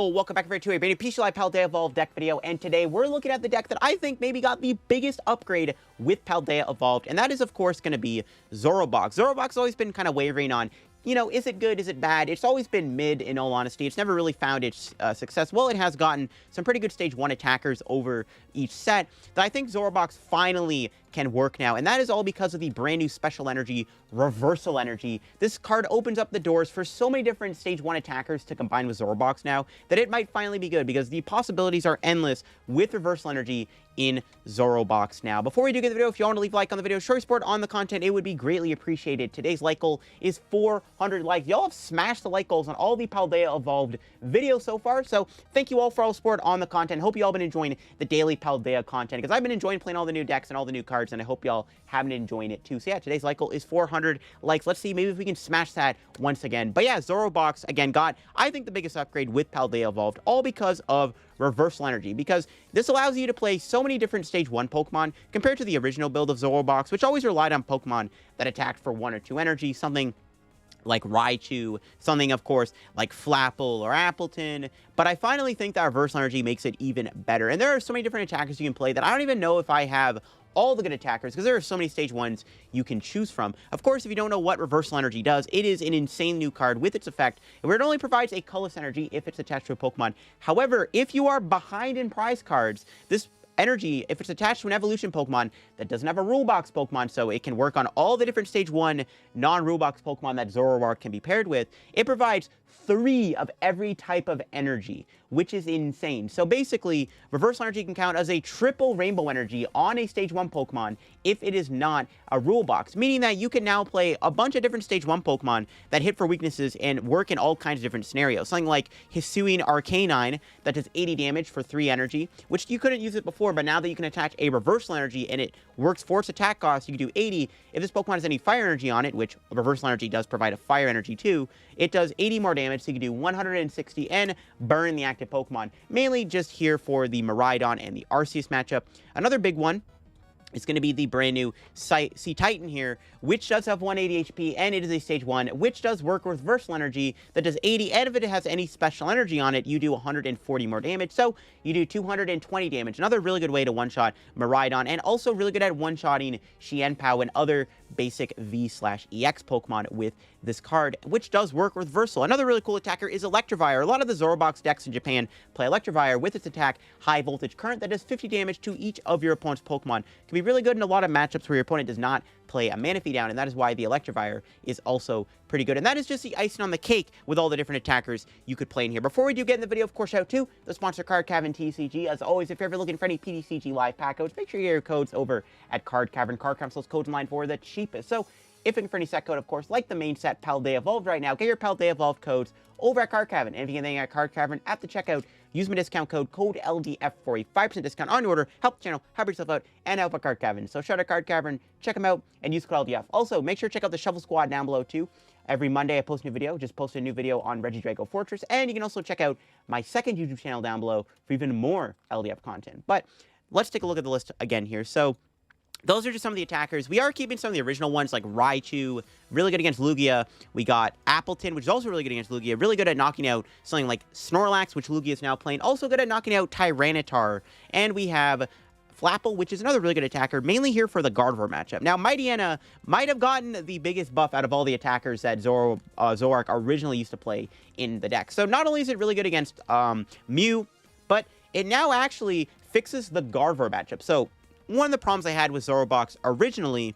Yo, welcome back to a brand new PTCGL Paldea Evolved deck video, and today we're looking at the deck that I think maybe got the biggest upgrade with Paldea Evolved, and that is, of course, going to be Zoroark Box. Zoroark Box has always been kind of wavering on, you know, is it good, is it bad? It's always been mid, in all honesty. It's never really found its success. Well, it has gotten some pretty good Stage 1 attackers over each set that I think Zoroark Box finally can work now, and that is all because of the brand new Special Energy, Reversal Energy. This card opens up the doors for so many different Stage 1 attackers to combine with Zoroark Box now that it might finally be good, because the possibilities are endless with Reversal Energy in Zoroark Box now. Before we do get the video, if you want to leave a like on the video, show your support on the content, it would be greatly appreciated. Today's like goal is 400 likes. Y'all have smashed the like goals on all the Paldea Evolved videos so far, so thank you all for all the support on the content. Hope you all been enjoying the daily Paldea content, because I've been enjoying playing all the new decks and all the new cards, and I hope y'all have been enjoying it too. So yeah, today's like goal is 400 likes. Let's see, maybe if we can smash that once again. But yeah, Zoroark Box, again, got, I think, the biggest upgrade with Paldea Evolved, all because of Reversal Energy, because this allows you to play so many different Stage 1 Pokemon compared to the original build of Zoroark Box, which always relied on Pokemon that attacked for 1 or 2 energy, something like Raichu, something, of course, like Flapple or Appletun. But I finally think that Reversal Energy makes it even better. And there are so many different attackers you can play that I don't even know if I have all the good attackers, because there are so many Stage 1s you can choose from. Of course, if you don't know what Reversal Energy does, it is an insane new card with its effect, where it only provides a colorless energy if it's attached to a Pokemon. However, if you are behind in prize cards, this energy, if it's attached to an evolution Pokemon that doesn't have a rule box Pokemon, so it can work on all the different Stage 1 non-rule box Pokemon that Zoroark can be paired with, it provides 3 of every type of energy, which is insane. So basically, Reversal Energy can count as a triple Rainbow Energy on a Stage 1 Pokemon if it is not a rule box, meaning that you can now play a bunch of different Stage 1 Pokemon that hit for weaknesses and work in all kinds of different scenarios. Something like Hisuian Arcanine that does 80 damage for 3 energy, which you couldn't use it before, but now that you can attach a Reversal Energy and it works for its attack cost, you can do 80. If this Pokemon has any Fire Energy on it, which Reversal Energy does provide a Fire Energy too, it does 80 more damage, so you can do 160 and burn the active Pokemon. Mainly just here for the Miraidon and the Arceus matchup. Another big one is going to be the brand new Cetitan here, which does have 180 HP, and it is a Stage 1, which does work with Reversal Energy that does 80, and if it has any Special Energy on it, you do 140 more damage, so you do 220 damage. Another really good way to one-shot Miraidon, and also really good at one-shotting Chien-Pao and other basic V/EX Pokemon with this card, which does work with Reversal. Another really cool attacker is Electivire. A lot of the Zoroark Box decks in Japan play Electivire with its attack, High Voltage Current, that does 50 damage to each of your opponent's Pokemon. Can be really good in a lot of matchups where your opponent does not play a Manaphy down, and that is why the Electivire is also pretty good. And that is just the icing on the cake with all the different attackers you could play in here. Before we do get in the video, of course, shout out to the sponsor, Card Cavern TCG. As always, if you're ever looking for any PTCG live pack codes, make sure you get your codes over at Card Cavern. Card Cavern sells codes online for the cheapest. So if looking for any set code, of course, like the main set Paldea Evolved right now, get your Paldea Evolved codes over at Card Cavern. And if you get anything at Card Cavern at the checkout, use my discount code LDF for a 5% discount on your order. Help the channel, help yourself out, and help out Card Cavern. So shout out Card Cavern, check them out, and use code LDF. Also, make sure to check out the Shuffle Squad down below too. Every Monday I post a new video. Just posted a new video on Regidrago Fortress, and you can also check out my second YouTube channel down below for even more LDF content. But let's take a look at the list again here. So those are just some of the attackers. We are keeping some of the original ones, like Raichu, really good against Lugia. We got Appletun, which is also really good against Lugia. Really good at knocking out something like Snorlax, which Lugia is now playing. Also good at knocking out Tyranitar. And we have Flapple, which is another really good attacker, mainly here for the Gardevoir matchup. Now, Mightyena might have gotten the biggest buff out of all the attackers that Zoroark originally used to play in the deck. So not only is it really good against Mew, but it now actually fixes the Gardevoir matchup. So one of the problems I had with Zoroark Box originally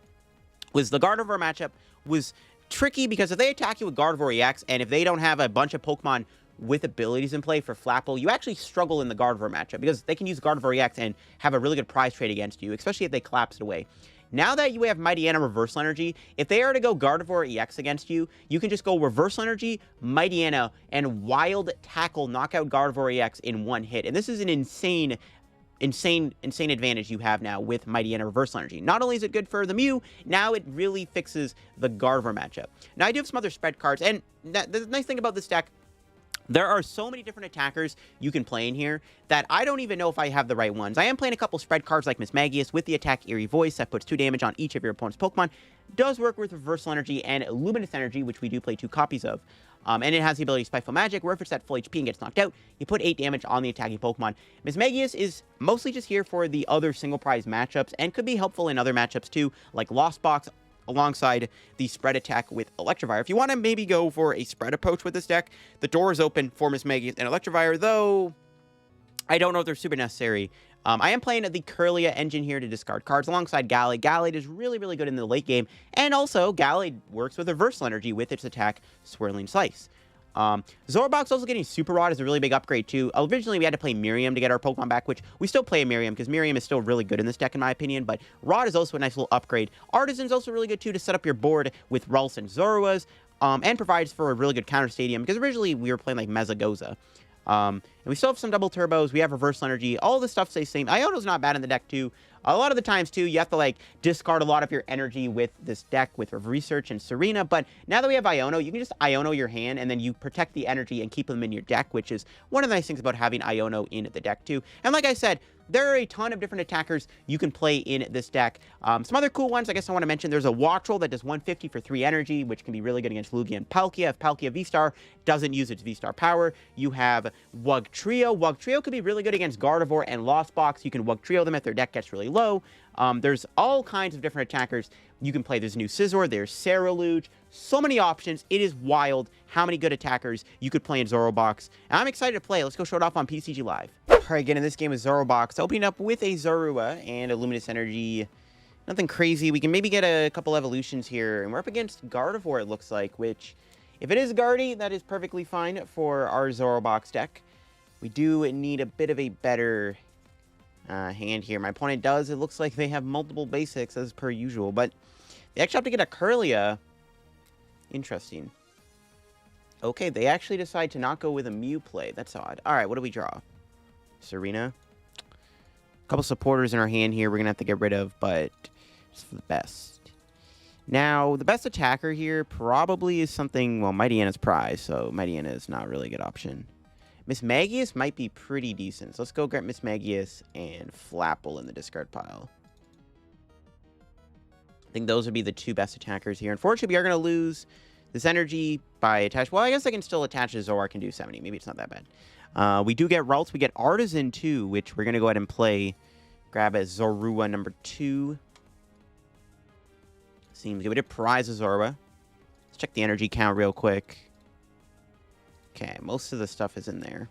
was the Gardevoir matchup was tricky, because if they attack you with Gardevoir EX, and if they don't have a bunch of Pokemon with abilities in play for Flapple, you actually struggle in the Gardevoir matchup, because they can use Gardevoir EX and have a really good prize trade against you, especially if they collapse it away. Now that you have Mightyena Reversal Energy, if they are to go Gardevoir EX against you, you can just go Reversal Energy, Mightyena, and Wild Tackle, knock out Gardevoir EX in one hit. And this is an insane advantage you have now with Mightyena Reversal Energy. Not only is it good for the Mew, now it really fixes the Gardevoir matchup. Now, I do have some other spread cards, and the nice thing about this deck, there are so many different attackers you can play in here that I don't even know if I have the right ones. I am playing a couple spread cards like Mismagius with the attack Eerie Voice that puts 2 damage on each of your opponent's Pokemon. Does work with Reversal Energy and Luminous Energy, which we do play 2 copies of. And it has the ability Spiteful Magic, where if it's at full HP and gets knocked out, you put 8 damage on the attacking Pokemon. Mismagius is mostly just here for the other single prize matchups, and could be helpful in other matchups too, like Lost Box, alongside the spread attack with Electivire. If you want to maybe go for a spread approach with this deck, the door is open for Mismagius and Electivire, though I don't know if they're super necessary. I am playing the Kirlia engine here to discard cards alongside Gallade. Gallade is really, really good in the late game, and also Gallade works with Reversal Energy with its attack, Swirling Slice. Zoroark Box also getting Super Rod is a really big upgrade too. Originally, we had to play Miriam to get our Pokemon back, which we still play Miriam because Miriam is still really good in this deck in my opinion, but Rod is also a nice little upgrade. Artazon's also really good too to set up your board with Ralts and Zoruas, and provides for a really good counter stadium because originally we were playing like Mezagoza. And we still have some double turbos, we have reversal energy, all this stuff stays the same. Iono's not bad in the deck too. A lot of the times too, you have to like discard a lot of your energy with this deck with Research and Serena, but now that we have Iono, you can just Iono your hand and then you protect the energy and keep them in your deck, which is one of the nice things about having Iono in the deck too. And like I said, there are a ton of different attackers you can play in this deck. Some other cool ones I guess I want to mention, there's a Wattrel that does 150 for 3 energy, which can be really good against Lugia and Palkia. If Palkia V-Star doesn't use its V-Star power, you have Wugtrio. Wugtrio could be really good against Gardevoir and Lost Box. You can Wugtrio them if their deck gets really low. There's all kinds of different attackers you can play. There's new Scizor, there's Cerulean, so many options. It is wild how many good attackers you could play in Zoroark Box. And I'm excited to play. Let's go show it off on PTCG Live. Alright, again in this game with Zoroark Box, opening up with a Zorua and a Luminous Energy. Nothing crazy. We can maybe get a couple evolutions here. And we're up against Gardevoir, it looks like, which, if it is Guardy, that is perfectly fine for our Zoroark Box deck. We do need a bit of a better hand here. My opponent does. It looks like they have multiple basics as per usual, but they actually have to get a Kirlia. Interesting. Okay, they actually decide to not go with a Mew play. That's odd. All right, what do we draw? Serena. A couple supporters in our hand here we're going to have to get rid of, but it's for the best. Now, the best attacker here probably is something, well, Mightyena's prize, so Mightyena is not really a good option. Mismagius might be pretty decent, so let's go grab Mismagius and Flapple in the discard pile. I think those would be the two best attackers here. Unfortunately, we are going to lose this energy by attach. Well, I guess I can still attach to Zoroark and do 70. Maybe it's not that bad. We do get Ralts. We get Artazon too, which we're going to go ahead and play. Grab a Zorua number 2. Seems good. We did prize a Zorua. Let's check the energy count real quick. Okay, most of the stuff is in there.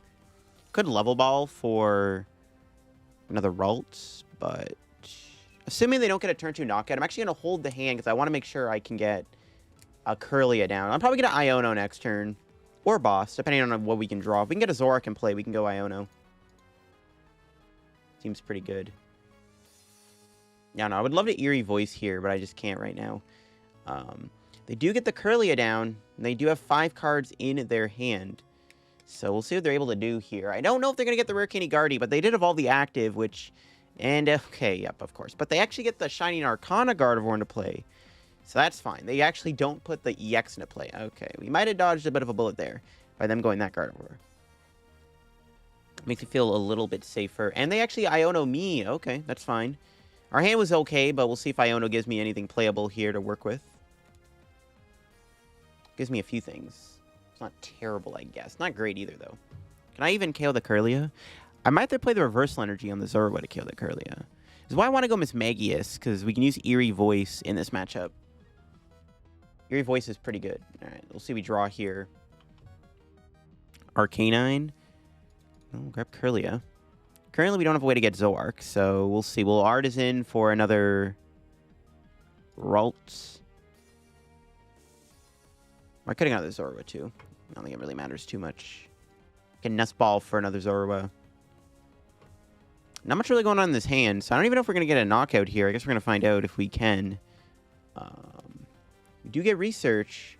Could level ball for another Ralts, but assuming they don't get a turn 2 knockout, I'm actually going to hold the hand because I want to make sure I can get a Kirlia down. I'm probably going to Iono next turn. Or Boss, depending on what we can draw. If we can get a Zoroark in play, we can go Iono. Seems pretty good. Yeah, no, I would love to Eerie Voice here, but I just can't right now. They do get the Kirlia down, and they do have 5 cards in their hand. So we'll see what they're able to do here. I don't know if they're going to get the Rare Candy Guardy, but they did evolve the active, which... And, okay, yep, of course. But they actually get the Shining Arcana Gardevoir into play. So that's fine. They actually don't put the EX into play. Okay, we might have dodged a bit of a bullet there by them going that Gardevoir. Makes me feel a little bit safer. And they actually Iono me. Okay, that's fine. Our hand was okay, but we'll see if Iono gives me anything playable here to work with. Gives me a few things. It's not terrible, I guess. Not great either, though. Can I even KO the Kirlia? I might have to play the Reversal Energy on the Zorua to KO the Kirlia. This is why I want to go Mismagius, because we can use Eerie Voice in this matchup. Eerie Voice is pretty good. Alright, we'll see we draw here. Arcanine. Oh, grab Kirlia. Currently, we don't have a way to get Zoroark, so we'll see. We'll Artazon for another Ralts. I could have got the Zorua, too. I don't think it really matters too much. Get Nest Ball for another Zorua. Not much really going on in this hand, so I don't even know if we're going to get a knockout here. I guess we're going to find out if we can. We do get Research.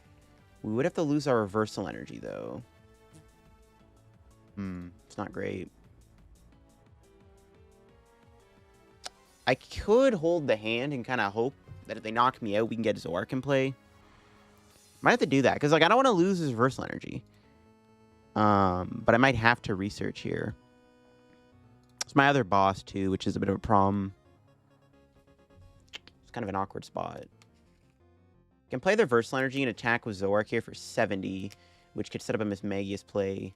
We would have to lose our Reversal Energy, though. It's not great. I could hold the hand and kind of hope that if they knock me out, we can get Zoroark in play. Might have to do that, because like I don't want to lose his Reversal Energy. But I might have to Research here. It's my other boss, too, which is a bit of a problem. It's kind of an awkward spot. Can play the Reversal Energy and attack with Zoroark here for 70. which could set up a Mismagius play.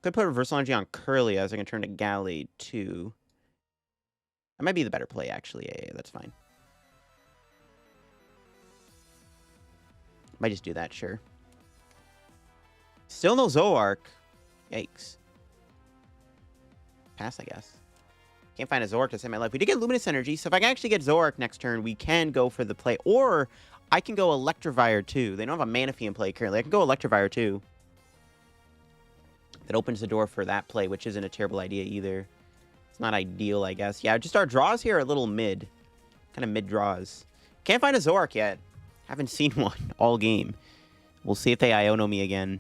Could put Reversal Energy on Kirlia, so I can turn to Gallade too. That might be the better play, actually. Yeah, that's fine. Might just do that, sure. Still no Zoroark. Yikes. Pass, I guess. Can't find a Zoroark to save my life. We did get Luminous Energy, so if I can actually get Zoroark next turn, we can go for the play. Or I can go Electivire too. They don't have a Manaphy in play currently. I can go Electivire too. That opens the door for that play, which isn't a terrible idea either. It's not ideal, I guess. Yeah, just our draws here are a little mid. Kind of mid draws. Can't find a Zoroark yet. Haven't seen one all game. We'll see if they Iono me again.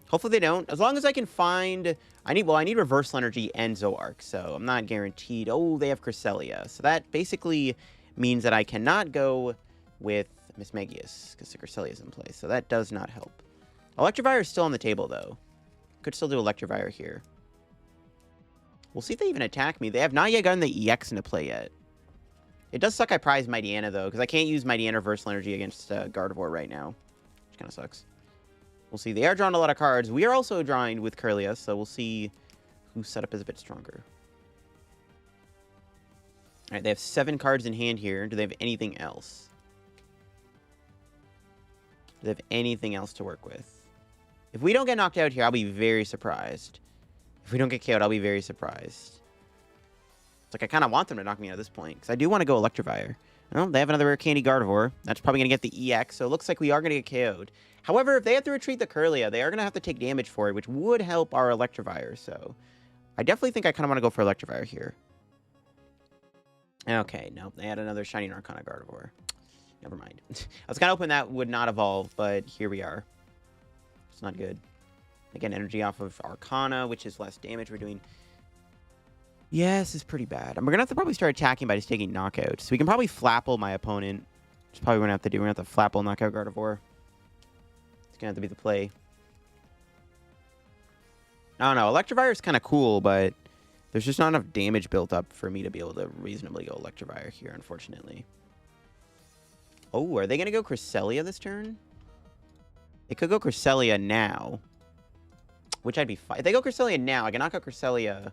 Hopefully they don't. As long as I can find... I need Reversal Energy and Zoroark, so I'm not guaranteed. Oh, they have Cresselia. So that basically means that I cannot go with Mismagius, because the Cresselia is in place. So that does not help. Electivire is still on the table, though. Could still do Electivire here. We'll see if they even attack me. They have not yet gotten the EX into play yet. It does suck I prize Mightyena, though, because I can't use Mightyena Reversal Energy against Gardevoir right now. Which kind of sucks. We'll see. They are drawing a lot of cards. We are also drawing with Kirlia, so we'll see whose setup is a bit stronger. Alright, they have 7 cards in hand here. Do they have anything else? Do they have anything else to work with? If we don't get knocked out here, I'll be very surprised. If we don't get KO'd, I'll be very surprised. It's like I kind of want them to knock me out at this point, because I do want to go Electivire. Well, they have another Rare Candy Gardevoir. That's probably going to get the EX, so it looks like we are going to get KO'd. However, if they have to retreat the Kirlia, they are going to have to take damage for it, which would help our Electivire, so... I definitely think I kind of want to go for Electivire here. Okay, nope, they had another Shiny Arcana Gardevoir. Never mind. I was kind of hoping that would not evolve, but here we are. It's not good. Again, energy off of Arcana, which is less damage we're doing. Yeah, this is pretty bad. And we're going to have to probably start attacking by just taking knockouts. So we can probably Flapple my opponent. That's probably what we're going to have to do. We're going to have to Flapple knockout Gardevoir. It's going to have to be the play. I don't know. Electivire is kind of cool, but there's just not enough damage built up for me to be able to reasonably go Electivire here, unfortunately. Oh, are they going to go Cresselia this turn? They could go Cresselia now. Which I'd be fine. If they go Cresselia now, I can knock out Cresselia.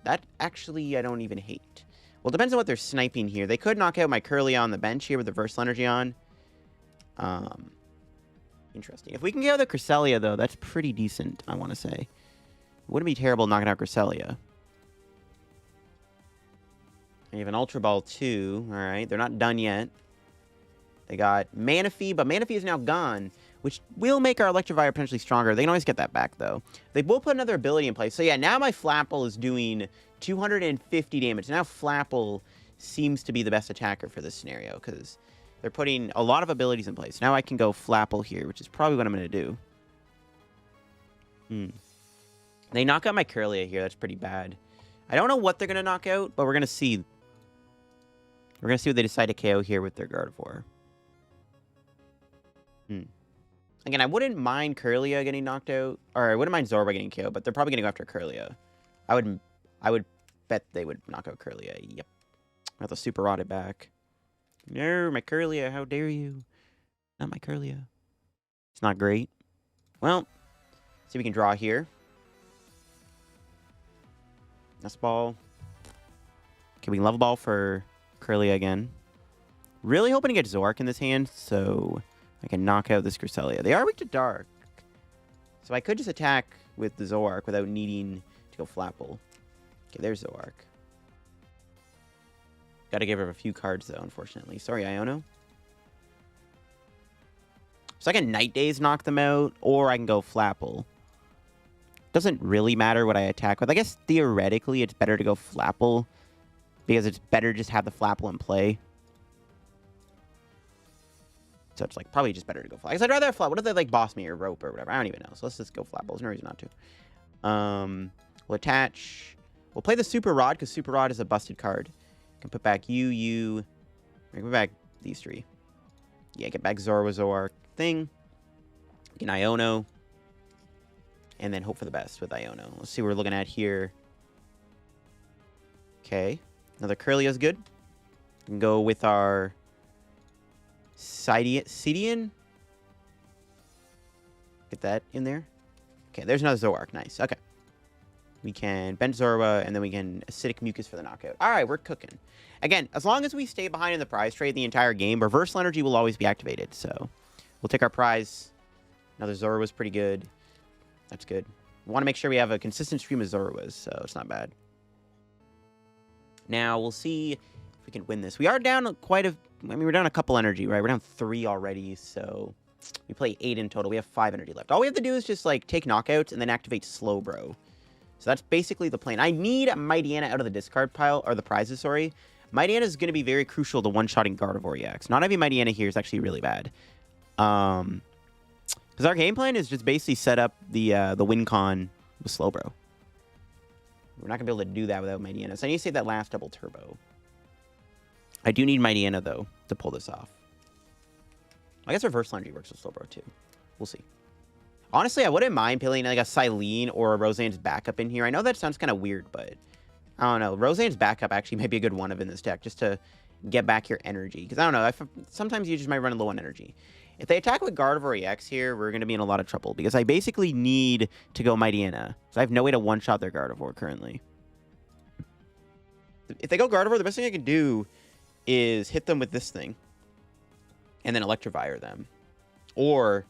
That actually I don't even hate. Well, it depends on what they're sniping here. They could knock out my Kirlia on the bench here with the Reversal Energy on. Interesting. If we can get out the Cresselia, though, that's pretty decent, I want to say. Wouldn't be terrible knocking out Cresselia. And you have an Ultra Ball, too. All right, they're not done yet. They got Manaphy, but Manaphy is now gone, which will make our Electivire potentially stronger. They can always get that back, though. They will put another ability in place. So, yeah, now my Flapple is doing 250 damage. Now Flapple seems to be the best attacker for this scenario, because they're putting a lot of abilities in place. Now I can go Flapple here, which is probably what I'm going to do. They knock out my Kirlia here. That's pretty bad. I don't know what they're going to knock out, but we're going to see. We're going to see what they decide to KO here with their Gardevoir. Again, I wouldn't mind Kirlia getting knocked out, or I wouldn't mind Zorba getting KO'd, but they're probably going to go after Kirlia. I would bet they would knock out Kirlia. Yep. I have to Super Rod it back. No, my Kirlia, how dare you? Not my Kirlia. It's not great. Well, see if we can draw here. Nest Ball. Okay, we can Level Ball for Kirlia again. Really hoping to get Zoroark in this hand, so I can knock out this Cresselia. They are weak to Dark. So I could just attack with the Zoroark without needing to go Flapple. Okay, there's Zoroark. Gotta give her a few cards, though, unfortunately. Sorry, Iono. So I can Night Daze knock them out, or I can go Flapple. Doesn't really matter what I attack with. I guess, theoretically, it's better to go Flapple, because it's better just have the Flapple in play. So it's like probably just better to go Flapple. Because I'd rather have Flapple. What if they like boss me or rope or whatever? I don't even know. So let's just go Flapple. There's no reason not to. We'll attach. We'll play the Super Rod because Super Rod is a busted card. Can put back you. I can put back these 3. Yeah, get back Zoroark thing. Get Iono. And then hope for the best with Iono. Let's see what we're looking at here. Okay. Another Kirlia is good. We can go with our Cetitan Get that in there. Okay, there's another Zoroark. Nice. Okay. We can bench Zorua, and then we can Acidic Mucus for the knockout. All right, we're cooking. Again, as long as we stay behind in the prize trade the entire game, Reversal Energy will always be activated. So we'll take our prize. Another Zorua was pretty good. That's good. We want to make sure we have a consistent stream of Zoruas, so it's not bad. Now, we'll see if we can win this. We are down quite a... I mean, we're down a couple energy, right? We're down 3 already, so... We play 8 in total. We have 5 energy left. All we have to do is just, like, take knockouts and then activate Slowbro. So that's basically the plan. I need Mightyena out of the discard pile, or the prizes, sorry. Mightyena is going to be very crucial to one-shotting Gardevoir EX. Not having Mightyena here is actually really bad. Because our game plan is just basically set up the win con with Slowbro. We're not going to be able to do that without Mightyena. So I need to save that last double turbo. I do need Mightyena, though, to pull this off. I guess Reverse Energy works with Slowbro, too. We'll see. Honestly, I wouldn't mind playing like a Silene or a Roseanne's backup in here. I know that sounds kind of weird, but I don't know. Roseanne's backup actually might be a good one of in this deck, just to get back your energy. Because I don't know, sometimes you just might run low on energy. If they attack with Gardevoir EX here, we're going to be in a lot of trouble. Because I basically need to go Mightyena. So I have no way to one-shot their Gardevoir currently. If they go Gardevoir, the best thing I can do is hit them with this thing. And then Electivire them. Or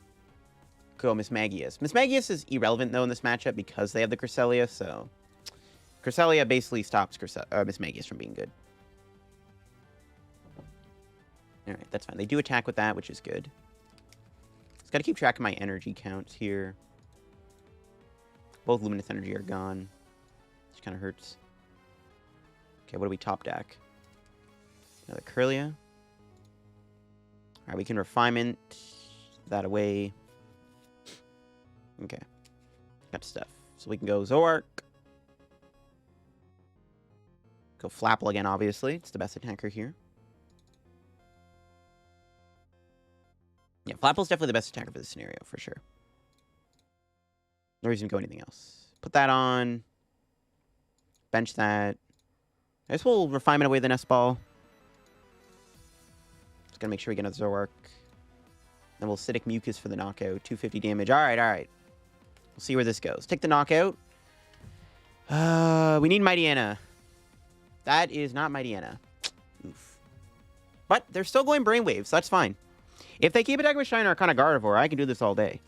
go Mismagius. Mismagius is irrelevant, though, in this matchup because they have the Cresselia, so... Cresselia basically stops Mismagius from being good. Alright, that's fine. They do attack with that, which is good. Just gotta keep track of my energy counts here. Both Luminous Energy are gone. Which kind of hurts. Okay, what do we top deck? Another Kirlia. Alright, we can Refinement that away. Okay. Got stuff. So we can go Zoroark. Go Flapple again, obviously. It's the best attacker here. Yeah, Flapple's definitely the best attacker for this scenario, for sure. No reason to go anything else. Put that on. Bench that. I guess we'll Refinement away the Nest Ball. Just gotta make sure we get another Zoroark. Then we'll Acidic Mucus for the knockout. 250 damage. Alright, alright. We'll see where this goes. Take the knockout. We need Mightyena. That is not Mightyena. Oof. But they're still going Brainwave, so that's fine. If they keep attacking with Shine Arcana Gardevoir, I can do this all day.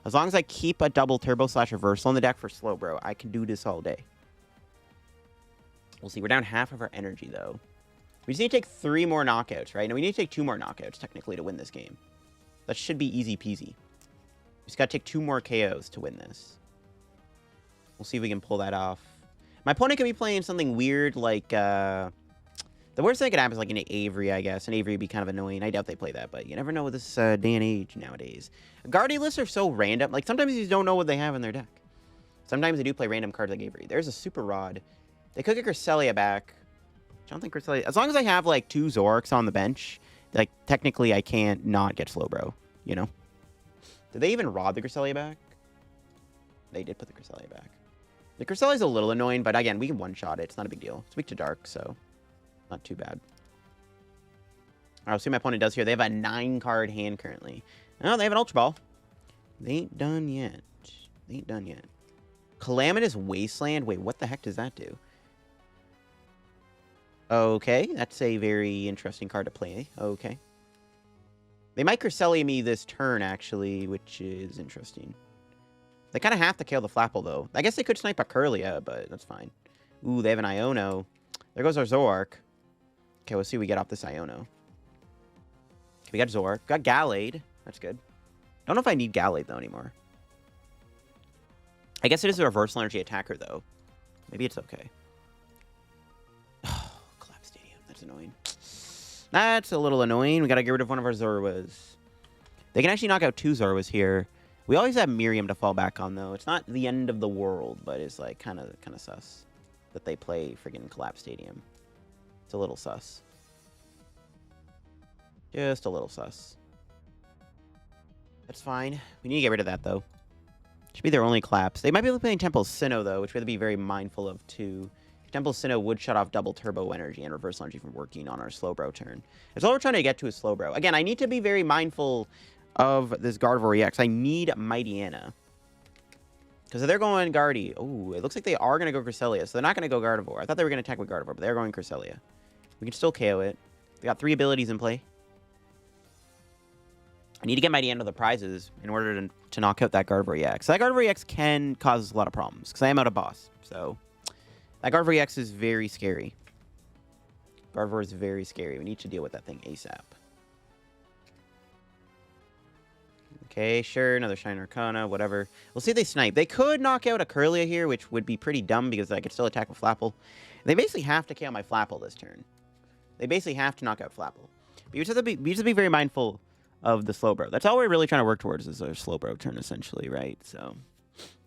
As long as I keep a double turbo / reversal on the deck for Slowbro, I can do this all day. We'll see. We're down half of our energy, though. We just need to take 3 more knockouts, right? No, we need to take 2 more knockouts, technically, to win this game. That should be easy peasy. We just got to take 2 more KOs to win this. We'll see if we can pull that off. My opponent could be playing something weird like, the worst thing that could happen is like an Avery, I guess. An Avery would be kind of annoying. I doubt they play that, but you never know with this day and age nowadays. Guardian lists are so random. Like, sometimes you don't know what they have in their deck. Sometimes they do play random cards like Avery. There's a Super Rod. They could get Cresselia back. I don't think Cresselia... As long as I have, like, 2 Zoroarks on the bench, like, technically I can't not get Slowbro, you know? Did they even rod the Cresselia back? They did put the Cresselia back. The Cresselia's a little annoying, but again, we can one-shot it. It's not a big deal. It's weak to dark, so not too bad. All right, we'll see what my opponent does here. They have a 9-card hand currently. Oh, they have an Ultra Ball. They ain't done yet. They ain't done yet. Calamitous Wasteland. Wait, what the heck does that do? Okay, that's a very interesting card to play. Okay. They might Cresselia me this turn, actually, which is interesting. They kind of have to kill the Flapple, though. I guess they could snipe a Kirlia, but that's fine. Ooh, they have an Iono. There goes our Zoroark. Okay, we'll see what we get off this Iono. Okay, we got Zoroark. Got Gallade. That's good. Don't know if I need Gallade, though, anymore. I guess it is a reversal energy attacker, though. Maybe it's okay. Oh, Collapse Stadium. That's annoying. That's a little annoying. We gotta get rid of one of our Zoruas. They can actually knock out 2 Zoruas here. We always have Miriam to fall back on, though. It's not the end of the world, but it's, like, kind of sus that they play friggin' Collapse Stadium. It's a little sus. Just a little sus. That's fine. We need to get rid of that, though. Should be their only collapse. They might be playing Temple Sinnoh, though, which we have to be very mindful of, too. Temple Sinnoh would shut off double turbo energy and reversal energy from working on our Slowbro turn. That's all we're trying to get to is Slowbro. Again, I need to be very mindful of this Gardevoir EX. I need Mightyena. Because if they're going Guardy, oh, it looks like they are going to go Cresselia. So they're not going to go Gardevoir. I thought they were going to attack with Gardevoir, but they're going Cresselia. We can still KO it. They got 3 abilities in play. I need to get Mightyena the prizes in order to knock out that Gardevoir EX. That Gardevoir EX can cause a lot of problems, because I am out of boss. So that Gardevoir EX is very scary. Gardevoir is very scary. We need to deal with that thing ASAP. Okay, sure, another Shine Arcana, whatever. We'll see if they snipe. They could knock out a Kirlia here, which would be pretty dumb because I could still attack with Flapple. They basically have to KO my Flapple this turn. They basically have to knock out Flapple. But you just have to be very mindful of the Slowbro. That's all we're really trying to work towards is a Slowbro turn, essentially, right? So,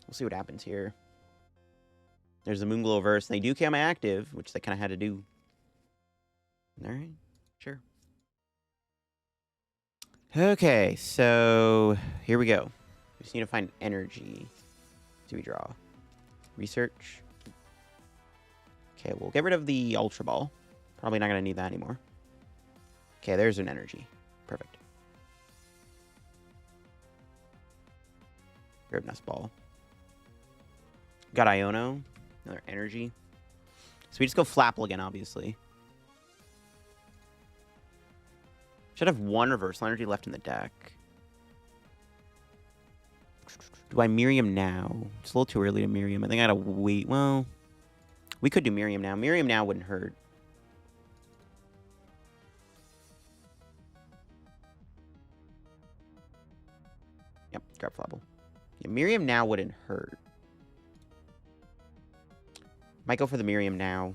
we'll see what happens here. There's the Moonglow Verse. They do KO my active, which they kind of had to do. Alright, sure. Okay, so here we go. We just need to find energy. Do we draw? Research. Okay, we'll get rid of the Ultra Ball. Probably not going to need that anymore. Okay, there's an energy. Perfect. Grab Nest Ball. Got Iono. Another energy. So we just go Flapple again, obviously. Should have 1 reversal energy left in the deck. Do I Miriam now? It's a little too early to Miriam. I think I gotta wait. Well, we could do Miriam now. Miriam now wouldn't hurt. Yep, grab Flapple. Yeah, Miriam now wouldn't hurt. Might go for the Miriam now.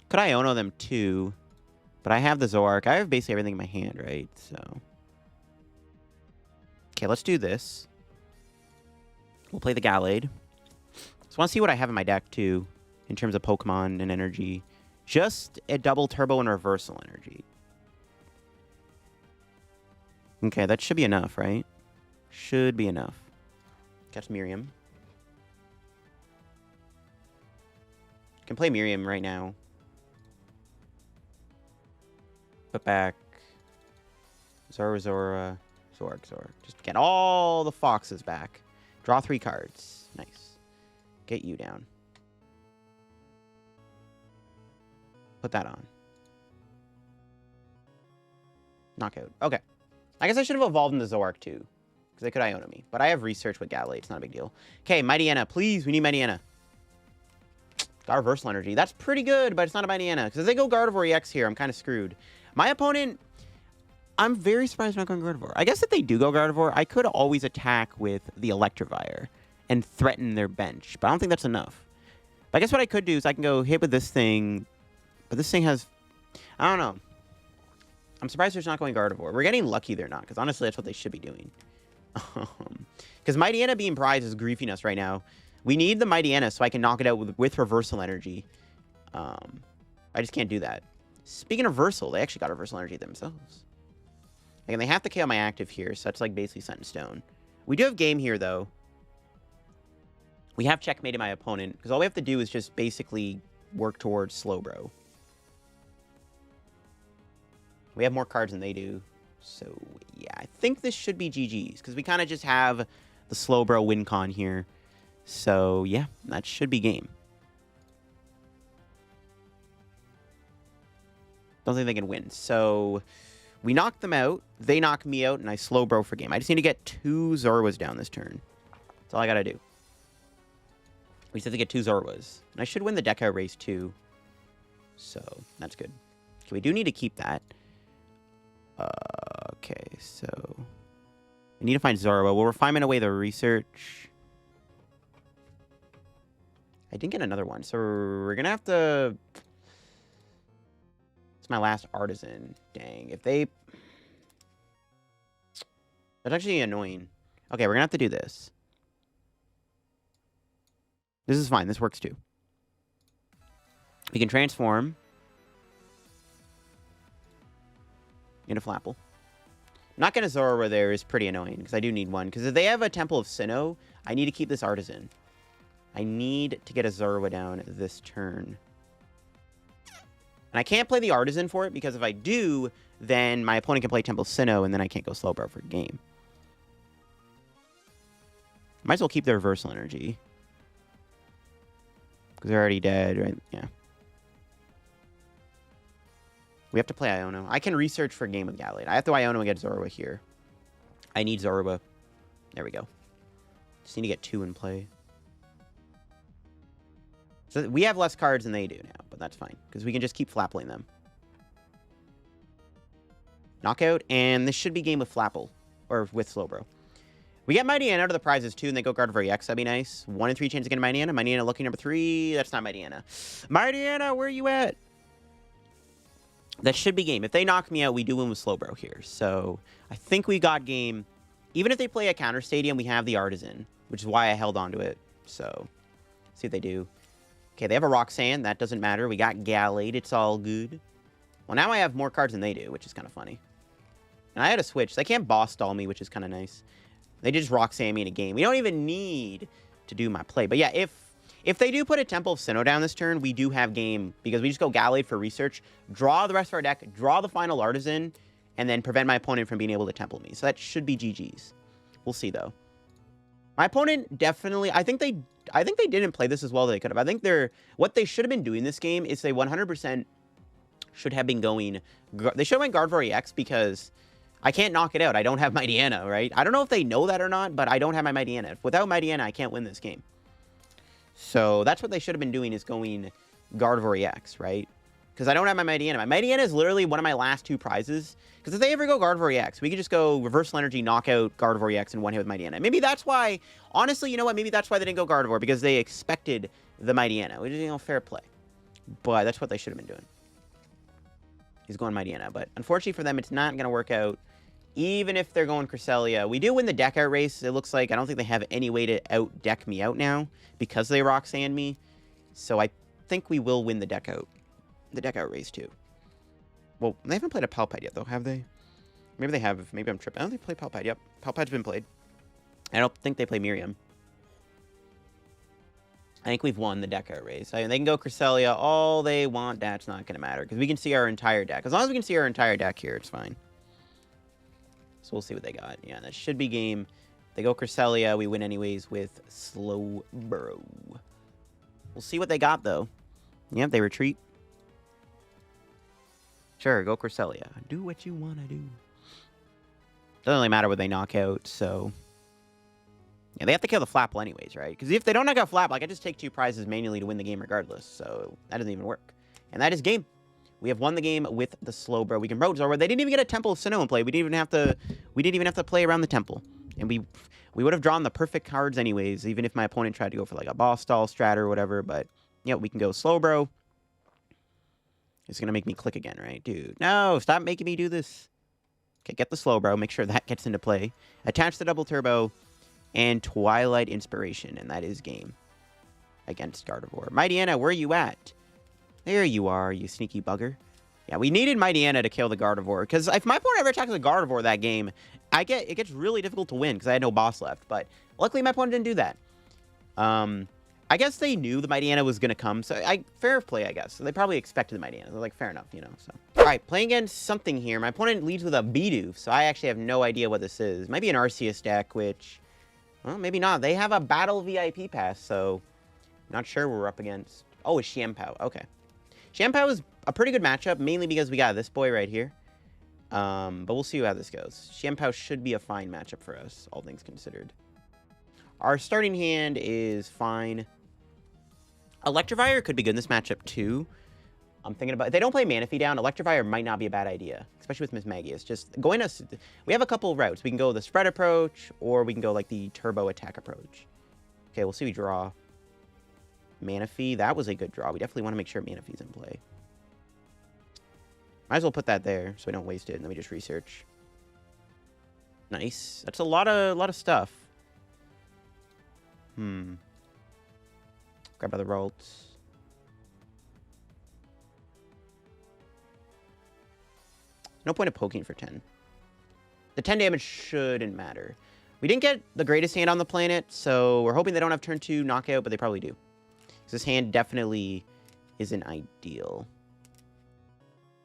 Could I Iono them too? But I have the Zoroark. I have basically everything in my hand, right? So. Okay, let's do this. We'll play the Gallade. Just want to see what I have in my deck, too, in terms of Pokemon and energy. Just a double turbo and reversal energy. Okay, that should be enough, right? Should be enough. Catch Miriam. Can play Miriam right now. Put back Zoroark. Just get all the foxes back. Draw 3 cards. Nice. Get you down. Put that on. Knockout. Okay. I guess I should have evolved into Zoroark too. Because they could Iono me. But I have research with Gallade. It's not a big deal. Okay, Mightyena. Please, we need Mightyena. Got reversal energy. That's pretty good, but it's not a Mightyena. Because if they go Gardevoir EX here, I'm kind of screwed. My opponent, I'm very surprised they're not going Gardevoir. I guess if they do go Gardevoir, I could always attack with the Electivire and threaten their bench. But I don't think that's enough. But I guess what I could do is I can go hit with this thing. But this thing has... I don't know. I'm surprised they're not going Gardevoir. We're getting lucky they're not. Because honestly, that's what they should be doing. Because Mightyena being prized is griefing us right now. We need the Mightyena so I can knock it out with reversal energy. I just can't do that. Speaking of reversal, they actually got reversal energy themselves. And they have to KO my active here, so that's like basically set in stone. We do have game here, though. We have checkmated my opponent, because all we have to do is just basically work towards Slowbro. We have more cards than they do. So, yeah, I think this should be GG's, because we kind of just have the Slowbro win con here. So, yeah, that should be game. Don't think they can win. So, we knock them out. They knock me out, and I Slowbro for game. I just need to get 2 Zoruas down this turn. That's all I gotta do. We just have to get 2 Zoruas. And I should win the deck out race, too. So, that's good. Okay, we do need to keep that. Okay, so... I need to find Zorua. We'll refinement away the research. I didn't get another one, so we're gonna have to... It's my last Artazon. Dang, if they... That's actually annoying. Okay, we're gonna have to do this. This is fine, this works too. We can transform into Flapple. Not getting a Zorua there is pretty annoying, because I do need one. Because if they have a Temple of Sinnoh, I need to keep this Artazon. I need to get a Zorua down this turn. And I can't play the Artazon for it, because if I do, then my opponent can play Temple of Sinnoh, and then I can't go Slowbro for a game. Might as well keep the reversal energy. Because they're already dead, right? Yeah. We have to play Iono. I can research for a game with Gallade. I have to Iono and get Zorua here. I need Zorua. There we go. Just need to get 2 in play. So we have less cards than they do now, but that's fine. Because we can just keep Flappling them. Knockout, and this should be game with Flapple. Or with Slowbro. We get Mightyena out of the prizes too, and they go Gardevoir EX. That'd be nice. 1 in 3 chance to get Mightyena. Mightyena lucky number 3. That's not Mightyena. Mightyena, where are you at? That should be game. If they knock me out, we do win with Slowbro here. So I think we got game. Even if they play a counter stadium, we have the Artazon, which is why I held on to it. So see what they do. Okay, they have a Roxanne. That doesn't matter. We got Gallade. It's all good. Well, now I have more cards than they do, which is kind of funny. And I had a switch. They can't boss stall me, which is kind of nice. They just Roxanne me in a game. We don't even need to do my play. But yeah, if they do put a Temple of Sinnoh down this turn, we do have game. Because we just go Gallade for research, draw the rest of our deck, draw the final Artazon, and then prevent my opponent from being able to Temple me. So that should be GG's. We'll see, though. My opponent definitely... I think they didn't play this as well as they could have. I think what they should have been doing this game is they 100% should have been going... They should have went Gardevoir EX because... I can't knock it out. I don't have Mightyena, right? I don't know if they know that or not, but I don't have my Mightyena. Without Mightyena, I can't win this game. So that's what they should have been doing, is going Gardevoir EX, right? Because I don't have my Mightyena. My Mightyena is literally one of my last 2 prizes. Because if they ever go Gardevoir EX, we could just go Reversal Energy, knock out Gardevoir EX, and one hit with Mightyena. Maybe that's why... Honestly, you know what? Maybe that's why they didn't go Gardevoir, because they expected the Mightyena, which is, you know, fair play. But that's what they should have been doing. He's going Mightyena. But unfortunately for them, it's not going to work out. Even if they're going Cresselia. We do win the deck out race, it looks like. I don't think they have any way to out-deck me out now because they Roxanne me. So I think we will win the deck out. The deck out race, too. Well, they haven't played a Palpad yet, though, have they? Maybe they have. Maybe I'm tripping. I don't think they play Palpad. Yep. Palpad's been played. I don't think they play Miriam. I think we've won the deck out race. They can go Cresselia all they want. That's not going to matter because we can see our entire deck. As long as we can see our entire deck here, it's fine. So we'll see what they got. Yeah, that should be game. They go Cresselia. We win anyways with Slowbro. We'll see what they got, though. Yep, they retreat. Sure, go Cresselia. Do what you want to do. Doesn't really matter what they knock out, so... Yeah, they have to kill the Flapple anyways, right? Because if they don't knock out Flapple, I can just take 2 prizes manually to win the game regardless. So that doesn't even work. And that is game. We have won the game with the Slowbro. We can road Zorua. They didn't even get a Temple of Sinnoh in play. We didn't even have to play around the Temple. And we would have drawn the perfect cards anyways, even if my opponent tried to go for like a boss stall strat or whatever. But yeah, we can go Slowbro. It's gonna make me click again, right? Dude, no, stop making me do this. Okay, get the Slowbro. Make sure that gets into play. Attach the double turbo and Twilight Inspiration, and that is game against Gardevoir. Mightyena, where are you at? There you are, you sneaky bugger. Yeah, we needed Mightyena to kill the Gardevoir, because if my opponent ever attacks a Gardevoir that game, it gets really difficult to win, because I had no boss left, but luckily my opponent didn't do that. I guess they knew the Mightyena was going to come, so fair play, I guess. So they probably expected the Mightyena. They're like, fair enough, you know, so. All right, playing against something here. My opponent leads with a Bidoof, so I actually have no idea what this is. Might be an Arceus deck, which, well, maybe not. They have a Battle VIP pass, so not sure we're up against. Oh, it's Chien-Pao. Okay. Chien-Pao is a pretty good matchup, mainly because we got this boy right here. But we'll see how this goes. Chien-Pao should be a fine matchup for us, all things considered. Our starting hand is fine. Electivire could be good in this matchup, too. I'm thinking about... If they don't play Manaphy down, Electivire might not be a bad idea, especially with Mismagius. Just going to... We have a couple of routes. We can go the spread approach, or we can go, like, the turbo attack approach. Okay, we'll see we draw. Manaphy, that was a good draw. We definitely want to make sure Manaphy's in play. Might as well put that there, so we don't waste it, and then we just research. Nice. That's a lot of stuff. Grab other Ralts. No point of poking for 10. The 10 damage shouldn't matter. We didn't get the greatest hand on the planet, so we're hoping they don't have turn 2 knockout, but they probably do. Because this hand definitely isn't ideal.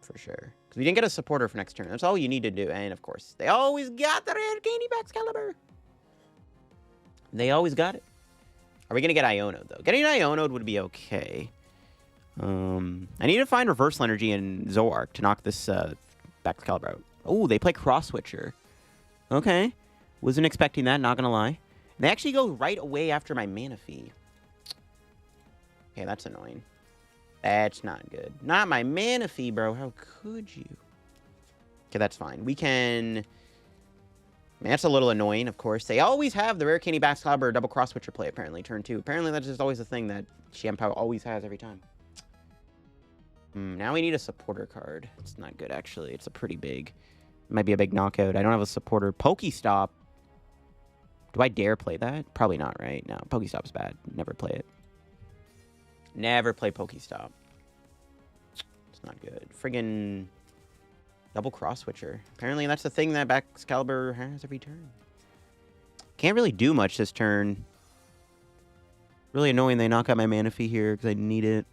For sure. Because we didn't get a supporter for next turn. That's all you need to do. And, of course, they always got the rare Candy Excalibur. They always got it. Are we going to get Iono, though? Getting Iono would be okay. I need to find Reversal Energy in Zoroark to knock this Excalibur out. Oh, they play Cross Switcher. Okay. Wasn't expecting that, not going to lie. They actually go right away after my Manaphy. Okay, that's annoying. That's not good. Not my Manaphy, bro. How could you? Okay, that's fine. We can... Man, that's a little annoying, of course. They always have the Rare Candy Excalibur double Cross Switcher play, apparently, turn 2. Apparently, that's just always a thing that Chien-Pao always has every time. Now we need a supporter card. It's not good, actually. It's a pretty big... It might be a big knockout. I don't have a supporter. Pokestop. Do I dare play that? Probably not, right? No, Pokestop's bad. Never play it. Never play Pokestop. It's not good. Friggin' double Cross Switcher. Apparently, that's the thing that Excalibur has every turn. Can't really do much this turn. Really annoying they knock out my Manaphy here because I need it.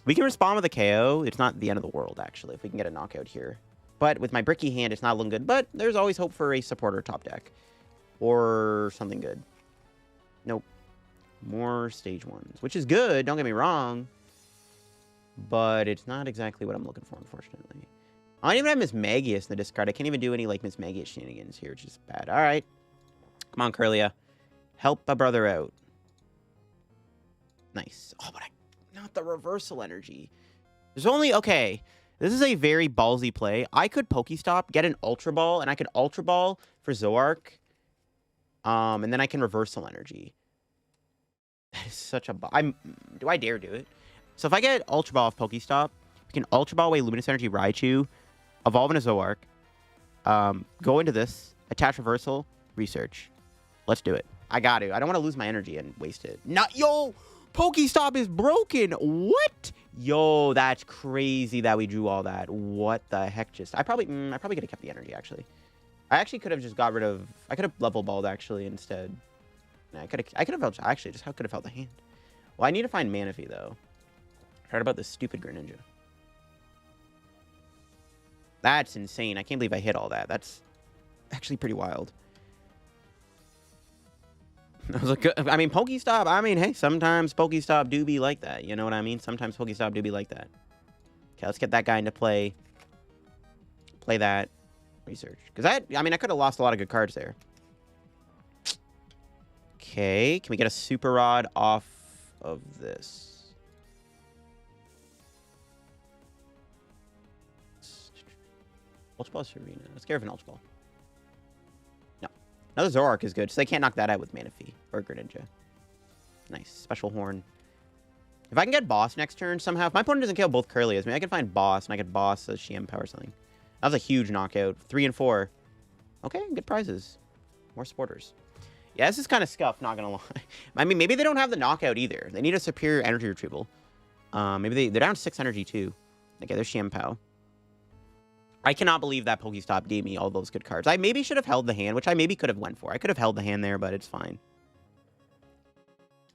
We can respond with a KO. It's not the end of the world, actually, if we can get a knockout here. But with my Bricky hand, it's not looking good. But there's always hope for a supporter top deck. Or something good. Nope. More stage 1s, which is good, don't get me wrong. But it's not exactly what I'm looking for, unfortunately. I don't even have Mismagius in the discard. I can't even do any, like, Mismagius shenanigans here, which is bad. All right. Come on, Kirlia. Help a brother out. Nice. Oh, but not the reversal energy. There's only... Okay. This is a very ballsy play. I could Pokestop, get an Ultra Ball, and I could Ultra Ball for Zoroark. And then I can reversal energy. That is such a... Do I dare do it? So if I get Ultra Ball off Pokestop, we can Ultra Ball away Luminous Energy Raichu, evolve into Zoroark, go into this, attach reversal, research. Let's do it. I got to. I don't want to lose my energy and waste it. Not... Yo! Pokestop is broken! What? Yo, that's crazy that we drew all that. What the heck just... I probably could have kept the energy, actually. I actually could have just got rid of... I could have level balled, actually, instead. I could have held... Actually, just how could have held the hand? Well, I need to find Manaphy, though. Heard about this stupid Greninja. That's insane. I can't believe I hit all that. That's actually pretty wild. I was like, I mean, Pokestop, I mean, hey, sometimes Pokestop do be like that. You know what I mean? Sometimes Pokestop do be like that. Okay, let's get that guy into play. Play that. Research. Because I mean, I could have lost a lot of good cards there. Okay, can we get a Super Rod off of this? Ultra Ball Serena. Let's get rid of an Ultra Ball. No. Another Zoroark is good, so they can't knock that out with Manaphy or Greninja. Nice. Special Horn. If I can get Boss next turn somehow, if my opponent doesn't kill both Kirlias, maybe I can find Boss, and I could Boss a Chien-Pao or something. That was a huge knockout. 3 and 4. Okay, good prizes. More supporters. Yeah, this is kind of scuffed, not going to lie. I mean, maybe they don't have the knockout either. They need a superior energy retrieval. Maybe they're down 6 energy too. Okay, there's Chien-Pao. I cannot believe that Pokestop gave me all those good cards. I maybe should have held the hand, which I maybe could have went for. I could have held the hand there, but it's fine.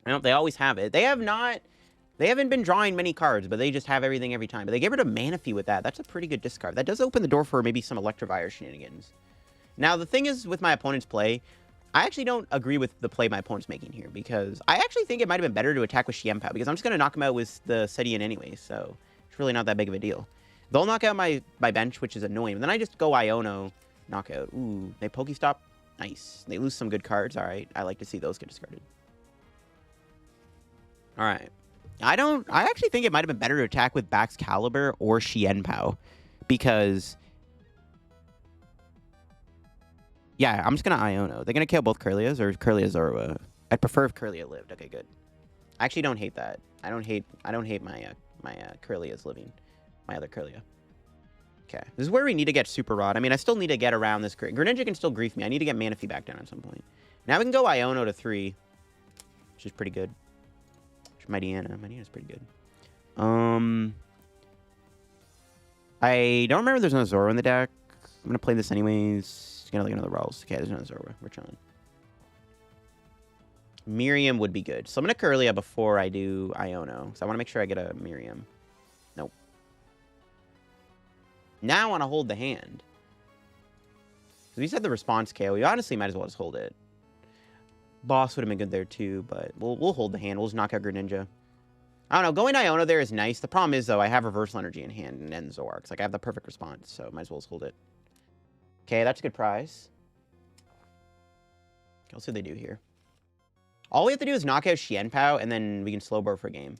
I don't, they always have it. They haven't been drawing many cards, but they just have everything every time. But they get rid of Manaphy with that. That's a pretty good discard. That does open the door for maybe some Electivire shenanigans. Now, the thing is with my opponent's play, I actually don't agree with the play my opponent's making here, because I actually think it might have been better to attack with Chien-Pao, because I'm just going to knock him out with the Cetitan anyway, so it's really not that big of a deal. They'll knock out my bench, which is annoying, but then I just go Iono, knockout. Ooh, they Pokestop. Nice. They lose some good cards. All right, I like to see those get discarded. All right. I actually think it might have been better to attack with Excalibur or Chien-Pao, because... Yeah, I'm just going to Iono. They're going to kill both Kirlias or Kirlia Zorua. I'd prefer if Kirlia lived. Okay, good. I actually don't hate that. I don't hate my Kirlia's living. My other Kirlia. Okay. This is where we need to get Super Rod. I mean, I still need to get around this. Greninja can still grief me. I need to get Manaphy back down at some point. Now we can go Iono to 3, which is pretty good. Mightyena. Mightyena's pretty good. I don't remember if there's no Zorua in the deck. I'm going to play this anyways. Gonna look another Ralts. Okay, there's another Zorua. We're chilling. Miriam would be good. So I'm gonna Kirlia before I do Iono. So I want to make sure I get a Miriam. Nope. Now I want to hold the hand. So we said the response KO. We honestly might as well just hold it. Boss would have been good there too, but we'll hold the hand. We'll just knock out Greninja. I don't know. Going Iono there is nice. The problem is, though, I have Reversal Energy in hand and then Zoroark. Like, I have the perfect response, so might as well just hold it. Okay, that's a good prize. Okay, let's see what they do here. All we have to do is knock out Chien-Pao, and then we can Slowbro for a game.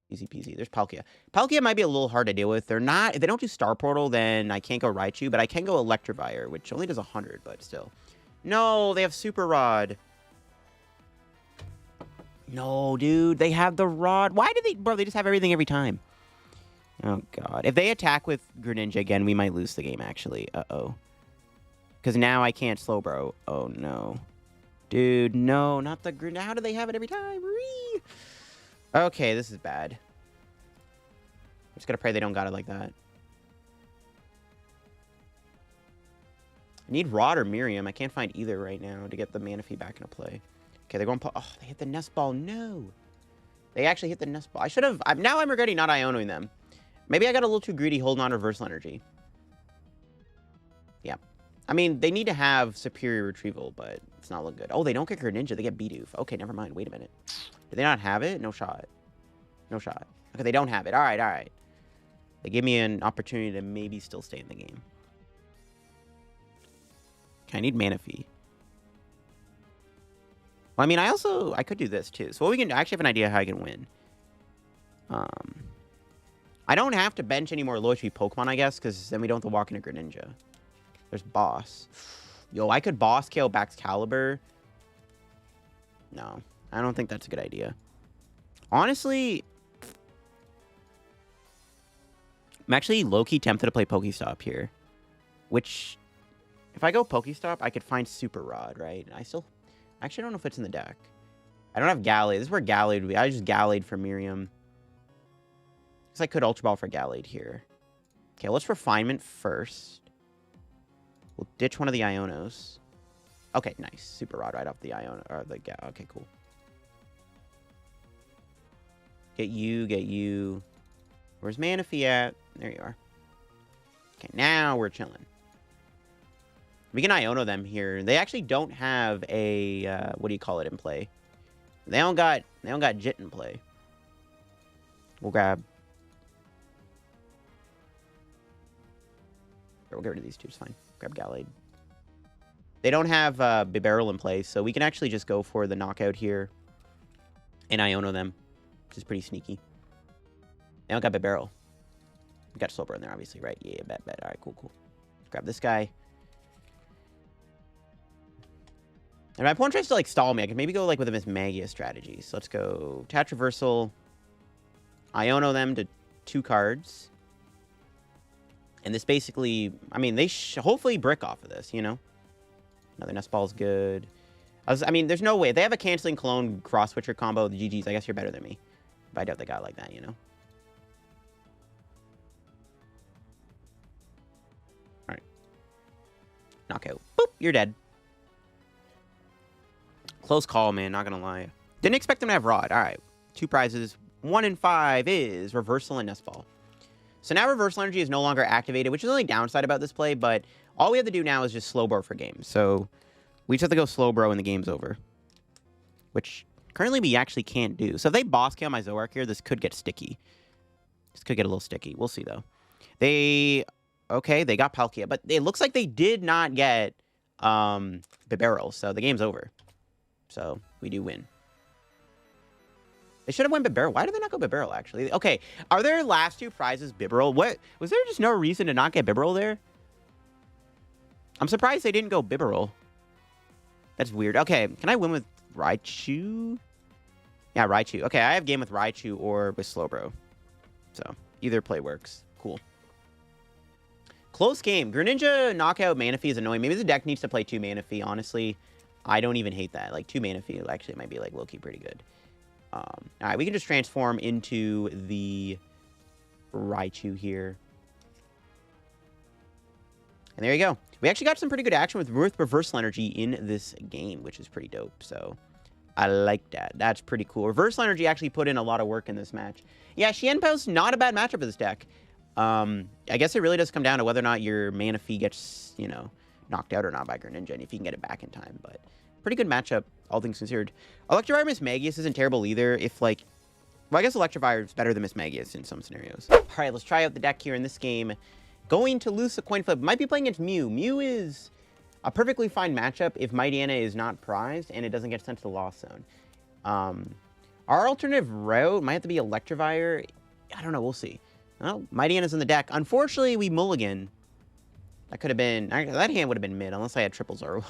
Easy peasy. There's Paldea. Paldea might be a little hard to deal with. They're not... If they don't do Star Portal, then I can't go Raichu, but I can go Electivire, which only does 100, but still. No, they have Super Rod. No, dude. They have the Rod. Why do they... Bro, they just have everything every time. Oh, God. If they attack with Greninja again, we might lose the game, actually. Uh-oh. Because now I can't Slowbro. Oh, no. Dude, no. Not the Greninja. How do they have it every time? Ree! Okay, this is bad. I'm just gonna pray they don't got it like that. I need Rod or Miriam. I can't find either right now to get the Manaphy back into play. Okay, they're going... Oh, they hit the Nest Ball. No. They actually hit the Nest Ball. I should have... Now I'm regretting not Ionoing them. Maybe I got a little too greedy holding on to Reversal Energy. Yeah. I mean, they need to have Superior Retrieval, but it's not looking good. Oh, they don't get Greninja. They get Bidoof. Okay, never mind. Wait a minute. Do they not have it? No shot. No shot. Okay, they don't have it. All right, all right. They give me an opportunity to maybe still stay in the game. Okay, I need Manaphy. Well, I mean, I could do this too. So what we can... I actually have an idea how I can win. I don't have to bench any more low HP Pokemon, I guess, because then we don't have to walk into Greninja. There's Boss. Yo, I could Boss KO Baxcalibur. No, I don't think that's a good idea. Honestly, I'm actually low-key tempted to play Pokestop here. Which, if I go Pokestop, I could find Super Rod, right? I actually don't know if it's in the deck. I don't have Gallade. This is where Gallade would be. I just Gallade for Miriam. Because I could Ultra Ball for Gallade here. Okay, let's Refinement first. We'll ditch one of the Ionos. Okay, nice. Super Rod right off the Iono. Or the okay, cool. Get you, get you. Where's Manaphy at? There you are. Okay, now we're chilling. We can Iono them here. They actually don't have a what do you call it in play? They don't got Jit in play. We'll grab. We'll get rid of these two. It's fine. Grab Gallade. They don't have Bibarel in play, so we can actually just go for the knockout here and Iono them, which is pretty sneaky. They don't got Bibarel. We got Slowbro in there, obviously, right? Yeah, bet. All right, cool. Grab this guy. And my opponent tries to, like, stall me. I can maybe go, like, with a Mismagius strategy. So let's go Attach Reversal. Iono them to 2 cards. And this basically... I mean, they hopefully brick off of this, you know? Another Nest Ball's good. I mean, there's no way. If they have a Canceling Clone Cross-Switcher combo, the GG's, I guess you're better than me. But I doubt they got it like that, you know? Alright. Knockout. Boop! You're dead. Close call, man. Not gonna lie. Didn't expect them to have Rod. Alright. 2 prizes. 1 in 5 is Reversal and Nest Ball. So now Reversal Energy is no longer activated, which is the only downside about this play, but all we have to do now is just Slowbro for games. So we just have to go Slowbro and the game's over. Which currently we actually can't do. So if they boss kill my Zoroark here, this could get sticky. This could get a little sticky. We'll see, though. Okay, they got Palkia, but it looks like they did not get Bibarel, so the game's over. So we do win. They should have went Bibarel. Why did they not go Bibarel, actually? Okay, are their last 2 prizes Bibarel? What? Was there just no reason to not get Bibarel there? I'm surprised they didn't go Bibarel. That's weird. Okay, can I win with Raichu? Yeah, Raichu. Okay, I have game with Raichu or with Slowbro. So, either play works. Cool. Close game. Greninja knockout Manaphy is annoying. Maybe the deck needs to play 2 Manaphy, honestly. I don't even hate that. Like, 2 Manaphy actually might be, like, low-key pretty good. Alright, we can just transform into the Raichu here. And there you go. We actually got some pretty good action with Reversal Energy in this game, which is pretty dope. So, I like that. That's pretty cool. Reversal Energy actually put in a lot of work in this match. Yeah, Chien-Pao's not a bad matchup for this deck. I guess it really does come down to whether or not your Manaphy gets, you know, knocked out or not by Greninja, and if you can get it back in time. But pretty good matchup, all things considered. Electivire Mismagius isn't terrible either if, like... Well, I guess Electivire is better than Mismagius in some scenarios. All right, let's try out the deck here in this game. Going to lose a coin flip. Might be playing against Mew. Mew is a perfectly fine matchup if Mightyena is not prized and it doesn't get sent to the loss zone. Our alternative route might have to be Electivire. I don't know. We'll see. Oh, Mightyena's in the deck. Unfortunately, we mulligan. That could have been... That hand would have been mid, unless I had triple Zoro.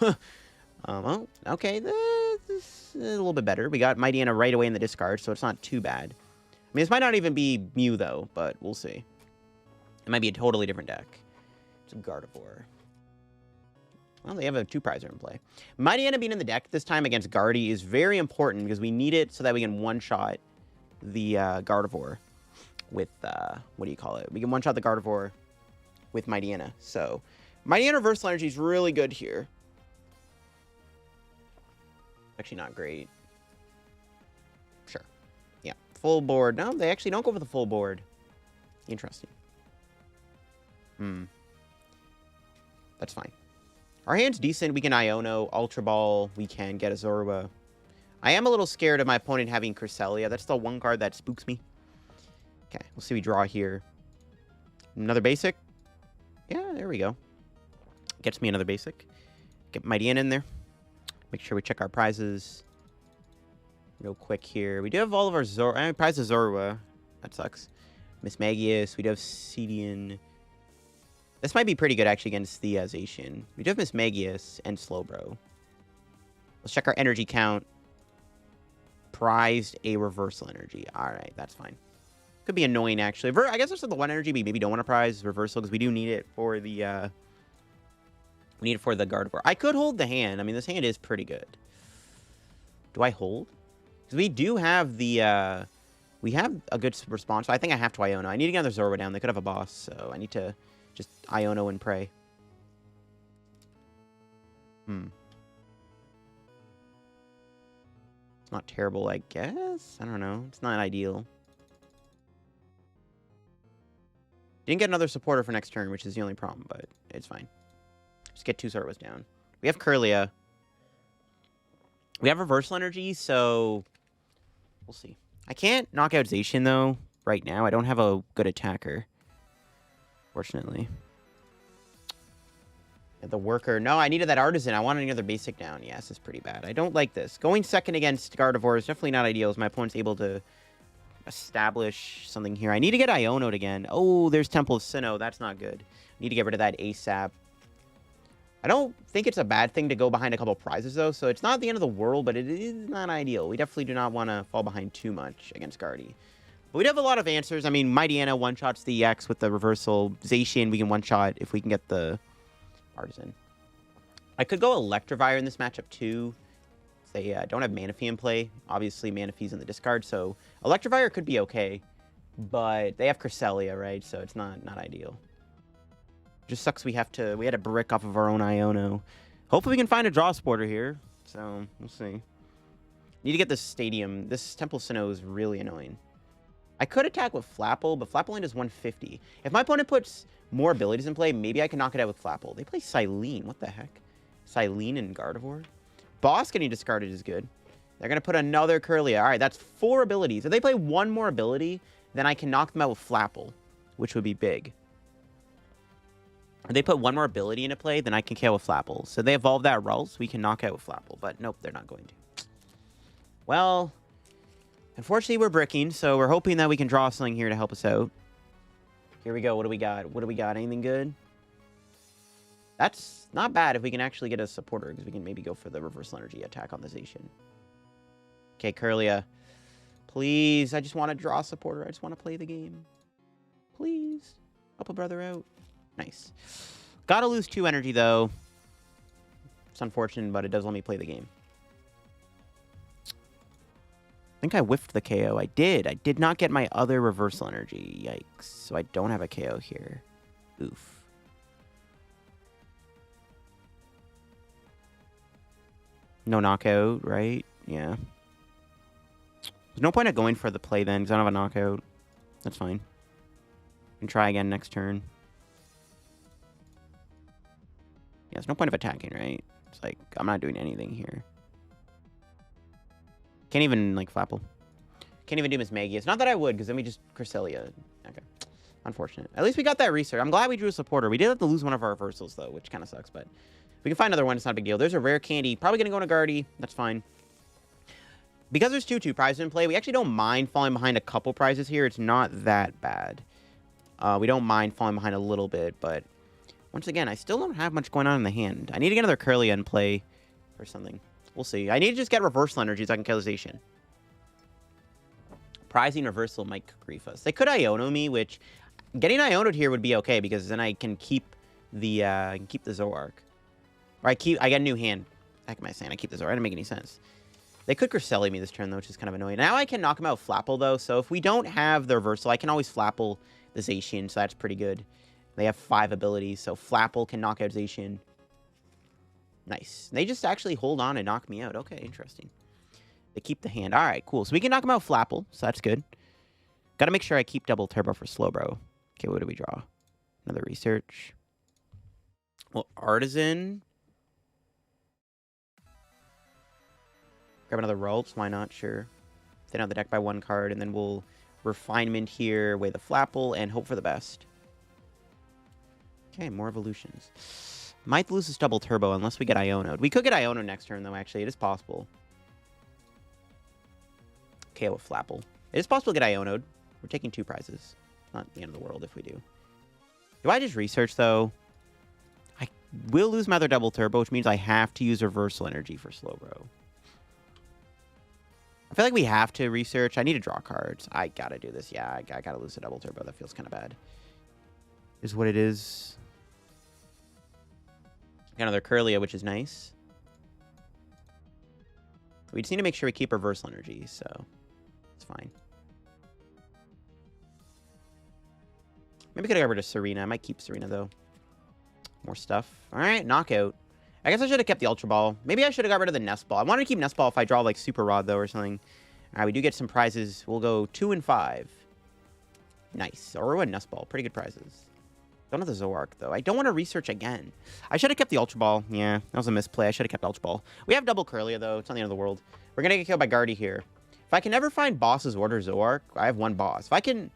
Well, okay. This is a little bit better. We got Mightyena right away in the discard, so it's not too bad. I mean, this might not even be Mew, though, but we'll see. It might be a totally different deck. It's a Gardevoir. Well, they have a 2-prizer in play. Mightyena being in the deck this time against Gardy is very important because we need it so that we can one-shot the Gardevoir with, what do you call it? We can one-shot the Gardevoir with Mightyena. So, Mightyena Reversal Energy is really good here. Actually not great. Sure. Yeah. Full board. No, they actually don't go for the full board. Interesting. That's fine. Our hand's decent. We can Iono, Ultra Ball. We can get a Zorua. I am a little scared of my opponent having Kirlia. That's the one card that spooks me. Okay, we'll see we draw here. Another basic. Yeah, there we go. Gets me another basic. Get Mightyena in there. Make sure we check our prizes real quick here. We do have all of our prizes Zorua. That sucks. Mismagius. We do have Cetitan. This might be pretty good, actually, against the Zacian. We do have Mismagius and Slowbro. Let's check our energy count. Prized a reversal energy. All right, that's fine. Could be annoying, actually. I guess there's the one energy we maybe don't want to prize reversal because we do need it for the... We need it for the Gardevoir. I could hold the hand. I mean, this hand is pretty good. Do I hold? Because we do have the... we have a good response. So I think I have to Iono. I need to get another Zorua down. They could have a boss, so I need to just Iono and pray. It's not terrible, I guess. I don't know. It's not ideal. Didn't get another supporter for next turn, which is the only problem, but it's fine. Just get 2 Zoruas down. We have Kirlia. We have Reversal Energy, so we'll see. I can't knock out Zacian, though, right now. I don't have a good attacker, fortunately. And the worker. No, I needed that Artazon. I wanted another basic down. Yes, it's pretty bad. I don't like this. Going second against Gardevoir is definitely not ideal, as my opponent's able to establish something here. I need to get Iono'd again. Oh, there's Temple of Sinnoh. That's not good. I need to get rid of that ASAP. I don't think it's a bad thing to go behind a couple prizes, though, so it's not the end of the world, but it is not ideal. We definitely do not want to fall behind too much against Gardy. But we have a lot of answers. I mean, Mightyena one-shots the EX with the reversal. Zacian, we can one-shot if we can get the Artazon. I could go Electivire in this matchup, too. They don't have Manaphy in play. Obviously, Manaphy's in the discard, so Electivire could be okay. But they have Kirlia, right? So it's not ideal. Just sucks we had to brick off of our own Iono. Hopefully we can find a draw supporter here. So, we'll see. Need to get this stadium. This Temple Sinnoh is really annoying. I could attack with Flapple, but Flapple only does 150. If my opponent puts more abilities in play, maybe I can knock it out with Flapple. They play Silene. What the heck? Silene and Gardevoir? Boss getting discarded is good. They're going to put another Kirlia. All right, that's 4 abilities. If they play one more ability, then I can knock them out with Flapple, which would be big. If they put one more ability into play, then I can KO with Flapple. So they evolve that Ralts, we can knock out with Flapple. But nope, they're not going to. Well, unfortunately, we're bricking, so we're hoping that we can draw something here to help us out. Here we go. What do we got? What do we got? Anything good? That's not bad if we can actually get a supporter, because we can maybe go for the reversal energy attack on the Zacian. Okay, Kirlia. Please, I just want to draw a supporter. I just want to play the game. Please. Help a brother out. Nice. Gotta lose 2 energy, though. It's unfortunate, but it does let me play the game. I think I whiffed the KO. I did. I did not get my other reversal energy. Yikes. So I don't have a KO here. Oof. No knockout, right? Yeah. There's no point of going for the play then, because I don't have a knockout. That's fine. We can try again next turn. Yeah, there's no point of attacking, right? It's like, I'm not doing anything here. Can't even, like, Flapple. Can't even do Mismagius. Not that I would, because then we just Cresselia. Okay. Unfortunate. At least we got that research. I'm glad we drew a supporter. We did have to lose one of our reversals, though, which kind of sucks, but if we can find another one, it's not a big deal. There's a rare candy. Probably going to go into Guardy. That's fine. Because there's 2 prizes in play, we actually don't mind falling behind a couple prizes here. It's not that bad. We don't mind falling behind a little bit, but once again, I still don't have much going on in the hand. I need to get another Kirlia in play or something. We'll see. I need to just get reversal energy so I can kill Zation. Prizing reversal might grief us. They could Iono me, which getting Iono'd here would be okay because then I can keep the Zoroark. Or I get a new hand. Heck am I saying? I keep the Zoroark. It doesn't make any sense. They could Cresselia me this turn, though, which is kind of annoying. Now I can knock him out with Flapple, though. So if we don't have the reversal, I can always Flapple the Zacian, so that's pretty good. They have 5 abilities, so Flapple can knock out Zacian. Nice. They just actually hold on and knock me out. Okay, interesting. They keep the hand. All right, cool. So we can knock him out with Flapple, so that's good. Got to make sure I keep double turbo for Slowbro. Okay, what do we draw? Another research. Well, Artazon. Grab another Ralts. Why not? Sure. Thin out the deck by 1 card, and then we'll Refinement here, weigh the Flapple, and hope for the best. Okay, more evolutions. Might lose this double turbo unless we get Iono'd. We could get Iono next turn, though, actually. It is possible. Okay, with Flapple. It is possible to get Iono'd. We're taking 2 prizes. Not the end of the world if we do. Do I just research, though? I will lose my other double turbo, which means I have to use reversal energy for Slowbro. I feel like we have to research. I need to draw cards. I gotta do this. Yeah, I gotta lose a double turbo. That feels kind of bad. Is what it is. Got another Kirlia, which is nice. We just need to make sure we keep reversal energy, so it's fine. Maybe I could get rid of Serena. I might keep Serena, though. More stuff. All right, knockout. I guess I should have kept the Ultra Ball. Maybe I should have got rid of the Nest Ball. I wanted to keep Nest Ball if I draw, like, Super Rod, though, or something. All right, we do get some prizes. We'll go 2 and 5. Nice. Or a Nest Ball. Pretty good prizes. Don't have the Zoroark, though. I don't want to research again. I should have kept the Ultra Ball. Yeah, that was a misplay. I should have kept Ultra Ball. We have double Kirlia, though. It's not the end of the world. We're going to get killed by Guardy here. If I can never find Boss's Order Zoroark, I have 1 boss. If I can...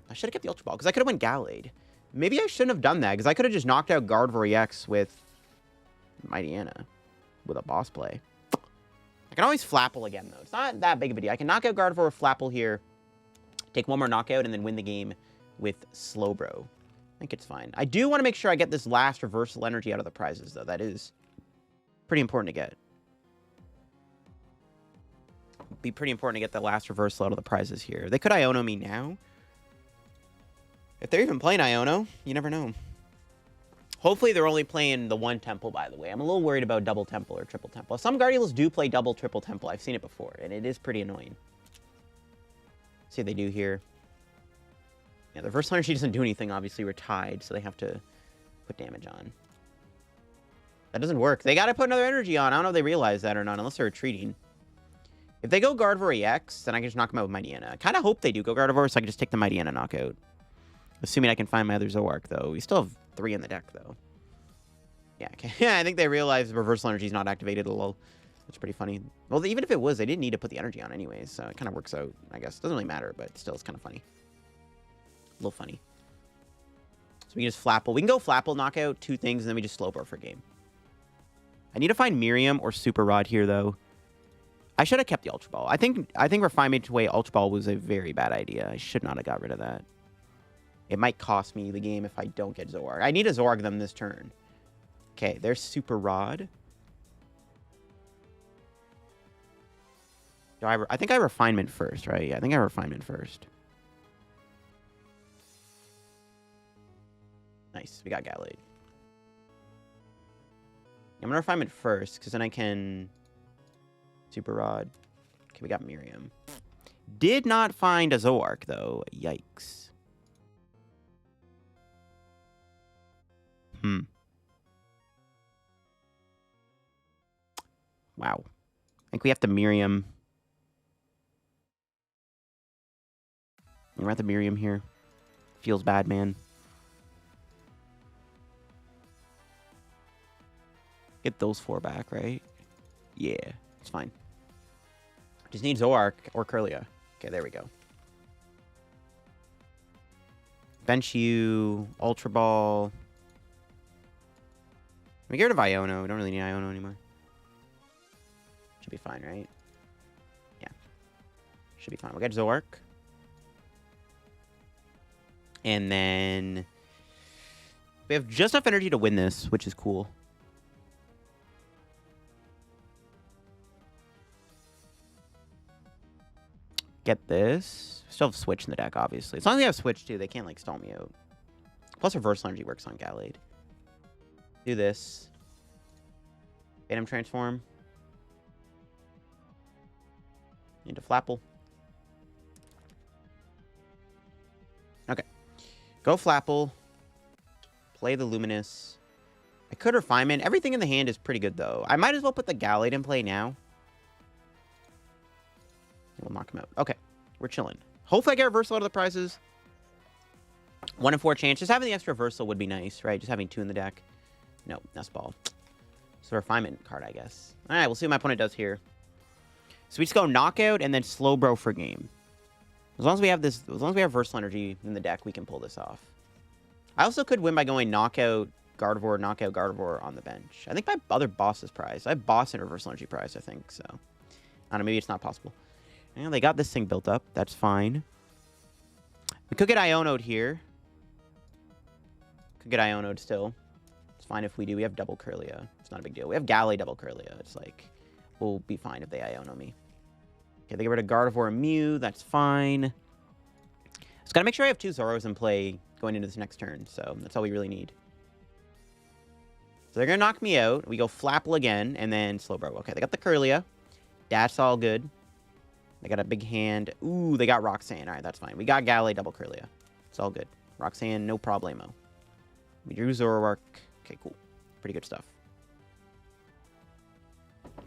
I should have kept the Ultra Ball, because I could have went Gallade. Maybe I shouldn't have done that, because I could have just knocked out Gardevoir EX with Mightyena with a boss play. I can always Flapple again, though. It's not that big of a deal. I can knock out Gardevoir with Flapple here, take 1 more knockout, and then win the game with Slowbro. I think it's fine. I do want to make sure I get this last reversal energy out of the prizes, though. That is pretty important to get. Be pretty important to get the last reversal out of the prizes here. They could Iono me now. If they're even playing Iono, you never know. Hopefully they're only playing the 1 Temple, by the way. I'm a little worried about double Temple or triple Temple. Some Guardians do play double, triple Temple. I've seen it before, and it is pretty annoying. See what they do here. Yeah, the reversal energy doesn't do anything. Obviously, we're tied, so they have to put damage on. That doesn't work. They got to put another energy on. I don't know if they realize that or not, unless they're retreating. If they go Gardevoir EX, then I can just knock them out with Mightyena. I kind of hope they do go Gardevoir, so I can just take the Mightyena knockout. Assuming I can find my other Zoroark, though. We still have 3 in the deck, though. Yeah, okay. Yeah, I think they realize the reversal energy is not activated. Lol. That's pretty funny. Well, even if it was, they didn't need to put the energy on anyways, so it kind of works out, I guess. Doesn't really matter, but still, it's kind of funny. A little funny. So we can just Flapple. We can go Flapple, knock out 2 things, and then we just Slowbro for game. I need to find Miriam or Super Rod here, though. I should have kept the Ultra Ball. I think Refinement to Way Ultra Ball was a very bad idea. I should not have got rid of that. It might cost me the game if I don't get Zoroark. I need to Zoroark them this turn. Okay, there's Super Rod. I think I Refinement first, right? Yeah, I think I Refinement first. Nice, we got Gallade. I'm going to Refinement first, because then I can... Super Rod. Okay, we got Miriam. Did not find a Zoroark, though. Yikes. Wow. I think we have to Miriam. We're at the Miriam here. Feels bad, man. Get those 4 back, right? Yeah, it's fine. Just need Zoroark or Kirlia. Okay, there we go. Bench you, Ultra Ball. We get rid of Iono. We don't really need Iono anymore. Should be fine, right? Yeah. Should be fine. We'll get Zoroark. And then we have just enough energy to win this, which is cool. Get this. Still have Switch in the deck, obviously. As long as we have Switch, too, they can't, like, stall me out. Plus, Reverse Energy works on Gallade. Do this. Phantom Transform. Into Flapple. Okay. Go Flapple. Play the Luminous. I could Refinement. Everything in the hand is pretty good, though. I might as well put the Gallade in play now. We'll knock him out. Okay. We're chilling. Hopefully I get reversal out of the prizes. 1 in 4 chance. Just having the extra reversal would be nice, right? Just having 2 in the deck. No, Nest Ball. It's a Refinement card, I guess. All right, we'll see what my opponent does here. So we just go Knockout and then Slowbro for game. As long as we have this, as long as we have Versal Energy in the deck, we can pull this off. I also could win by going Knockout Gardevoir on the bench. I think my other boss's prize. I have boss and Reversal Energy prize, I think, so. I don't know, maybe it's not possible. And they got this thing built up. That's fine. We could get Iono'd here. Could get Iono'd still. It's fine if we do. We have double Kirlia. It's not a big deal. We have Gallade double Kirlia. It's like, we'll be fine if they Iono me. Okay, they get rid of Gardevoir and Mew. That's fine. Just gotta make sure I have 2 Zoros in play going into this next turn. So that's all we really need. So they're gonna knock me out. We go Flapple again and then Slowbro. Okay, they got the Kirlia. That's all good. They got a big hand. Ooh, they got Roxanne. All right, that's fine. We got Gallade double Kirlia. It's all good. Roxanne, no problemo. We drew Zoroark. Okay, cool. Pretty good stuff.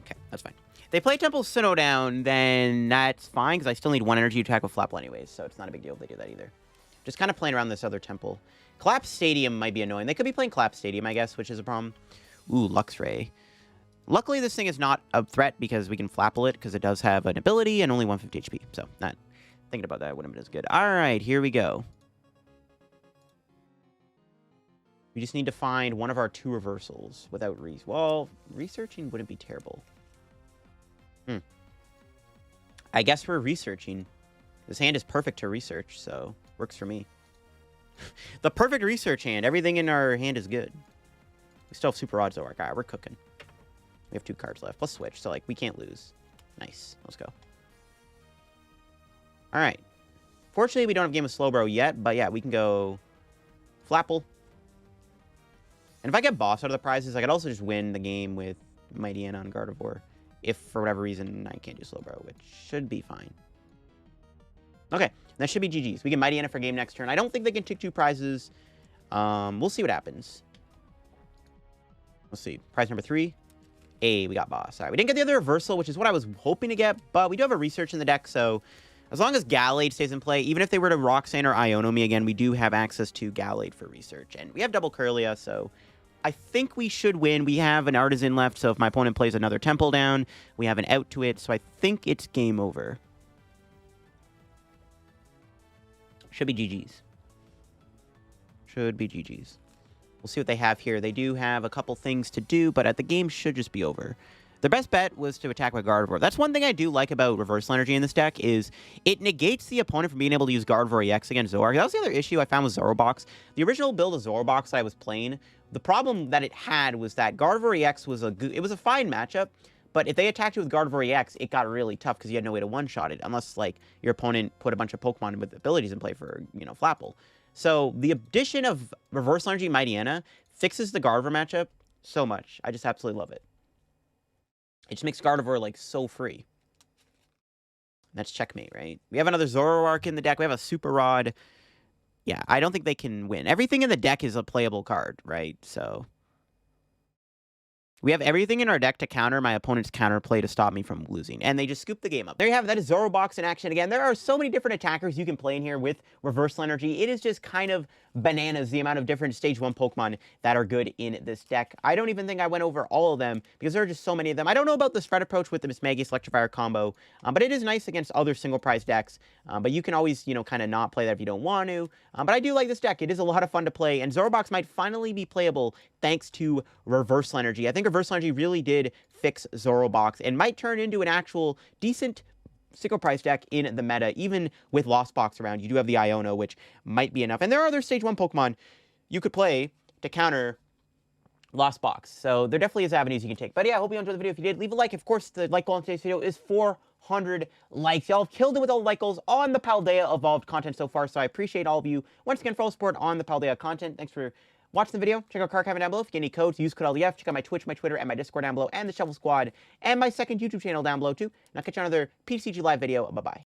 Okay, that's fine. They play Temple Sinnoh down, then that's fine, because I still need 1 energy to attack with Flapple anyways, so it's not a big deal if they do that either. Just kind of playing around this other Temple. Collapse Stadium might be annoying. They could be playing Collapse Stadium, I guess, which is a problem. Ooh, Luxray. Luckily, this thing is not a threat because we can Flapple it because it does have an ability and only 150 HP. So, not thinking about that wouldn't have been as good. All right, here we go. We just need to find one of our 2 reversals without well, researching wouldn't be terrible. I guess we're researching. This hand is perfect to research, so works for me. The perfect research hand. Everything in our hand is good. We still have Super Odd Zoroark. All right, we're cooking. We have 2 cards left. Plus Switch, so, like, we can't lose. Nice. Let's go. All right. Fortunately, we don't have Game of Slowbro yet, but, yeah, we can go Flapple. And if I get Boss out of the prizes, I could also just win the game with Mightyena on Gardevoir. If, for whatever reason, I can't do Slowbro, which should be fine. Okay. That should be GG's. We get Mightyena for game next turn. I don't think they can take 2 prizes. We'll see what happens. Let's see. Prize number 3. Hey, we got Boss. All right, we didn't get the other reversal, which is what I was hoping to get, but we do have a research in the deck, so as long as Gallade stays in play, even if they were to Roxanne or Iono me again, we do have access to Gallade for research. And we have double Kirlia, so I think we should win. We have an Artazon left, so if my opponent plays another Temple down, we have an out to it, so I think it's game over. Should be GG's. Should be GG's. We'll see what they have here. They do have a couple things to do, but the game should just be over. Their best bet was to attack with Gardevoir. That's one thing I do like about Reversal Energy in this deck is it negates the opponent from being able to use Gardevoir EX against Zoroark. That was the other issue I found with Zoroark Box. The original build of Zoroark Box that I was playing, the problem that it had was that Gardevoir EX was it was a fine matchup, but if they attacked you with Gardevoir EX, it got really tough because you had no way to one-shot it, unless, like, your opponent put a bunch of Pokemon with abilities in play for, you know, Flapple. So the addition of Reversal Energy Mightyena fixes the Gardevoir matchup so much. I just absolutely love it. It just makes Gardevoir, like, so free. That's checkmate, right? We have another Zoroark in the deck. We have a Super Rod. Yeah, I don't think they can win. Everything in the deck is a playable card, right? So We have everything in our deck to counter my opponent's counterplay to stop me from losing, and they just scoop the game up. There you have it. That is Zoroark Box in action again. There are so many different attackers you can play in here with Reversal Energy. It is just kind of bananas, the amount of different Stage 1 Pokemon that are good in this deck. I don't even think I went over all of them, because there are just so many of them. I don't know about the spread approach with the Mismagius Electivire combo, but it is nice against other single prize decks, but you can always, you know, kind of not play that if you don't want to. But I do like this deck. It is a lot of fun to play, and Zoroark Box might finally be playable thanks to Reversal Energy. I think Reversal Energy really did fix Zoroark Box and might turn into an actual decent single price deck in the meta, even with Lost Box around. You do have the Iono, which might be enough. And there are other Stage 1 Pokemon you could play to counter Lost Box. So there definitely is avenues you can take. But yeah, I hope you enjoyed the video. If you did, leave a like. Of course, the like goal on today's video is 400 likes. Y'all have killed it with all the like goals on the Paldea Evolved content so far, so I appreciate all of you once again for all the support on the Paldea content. Thanks for watching the video. Check out card down below. If you get any codes, use code LDF. Check out my Twitch, my Twitter, and my Discord down below, and the Shovel Squad, and my second YouTube channel down below too. And I'll catch you on another PTCG live video. Bye-bye.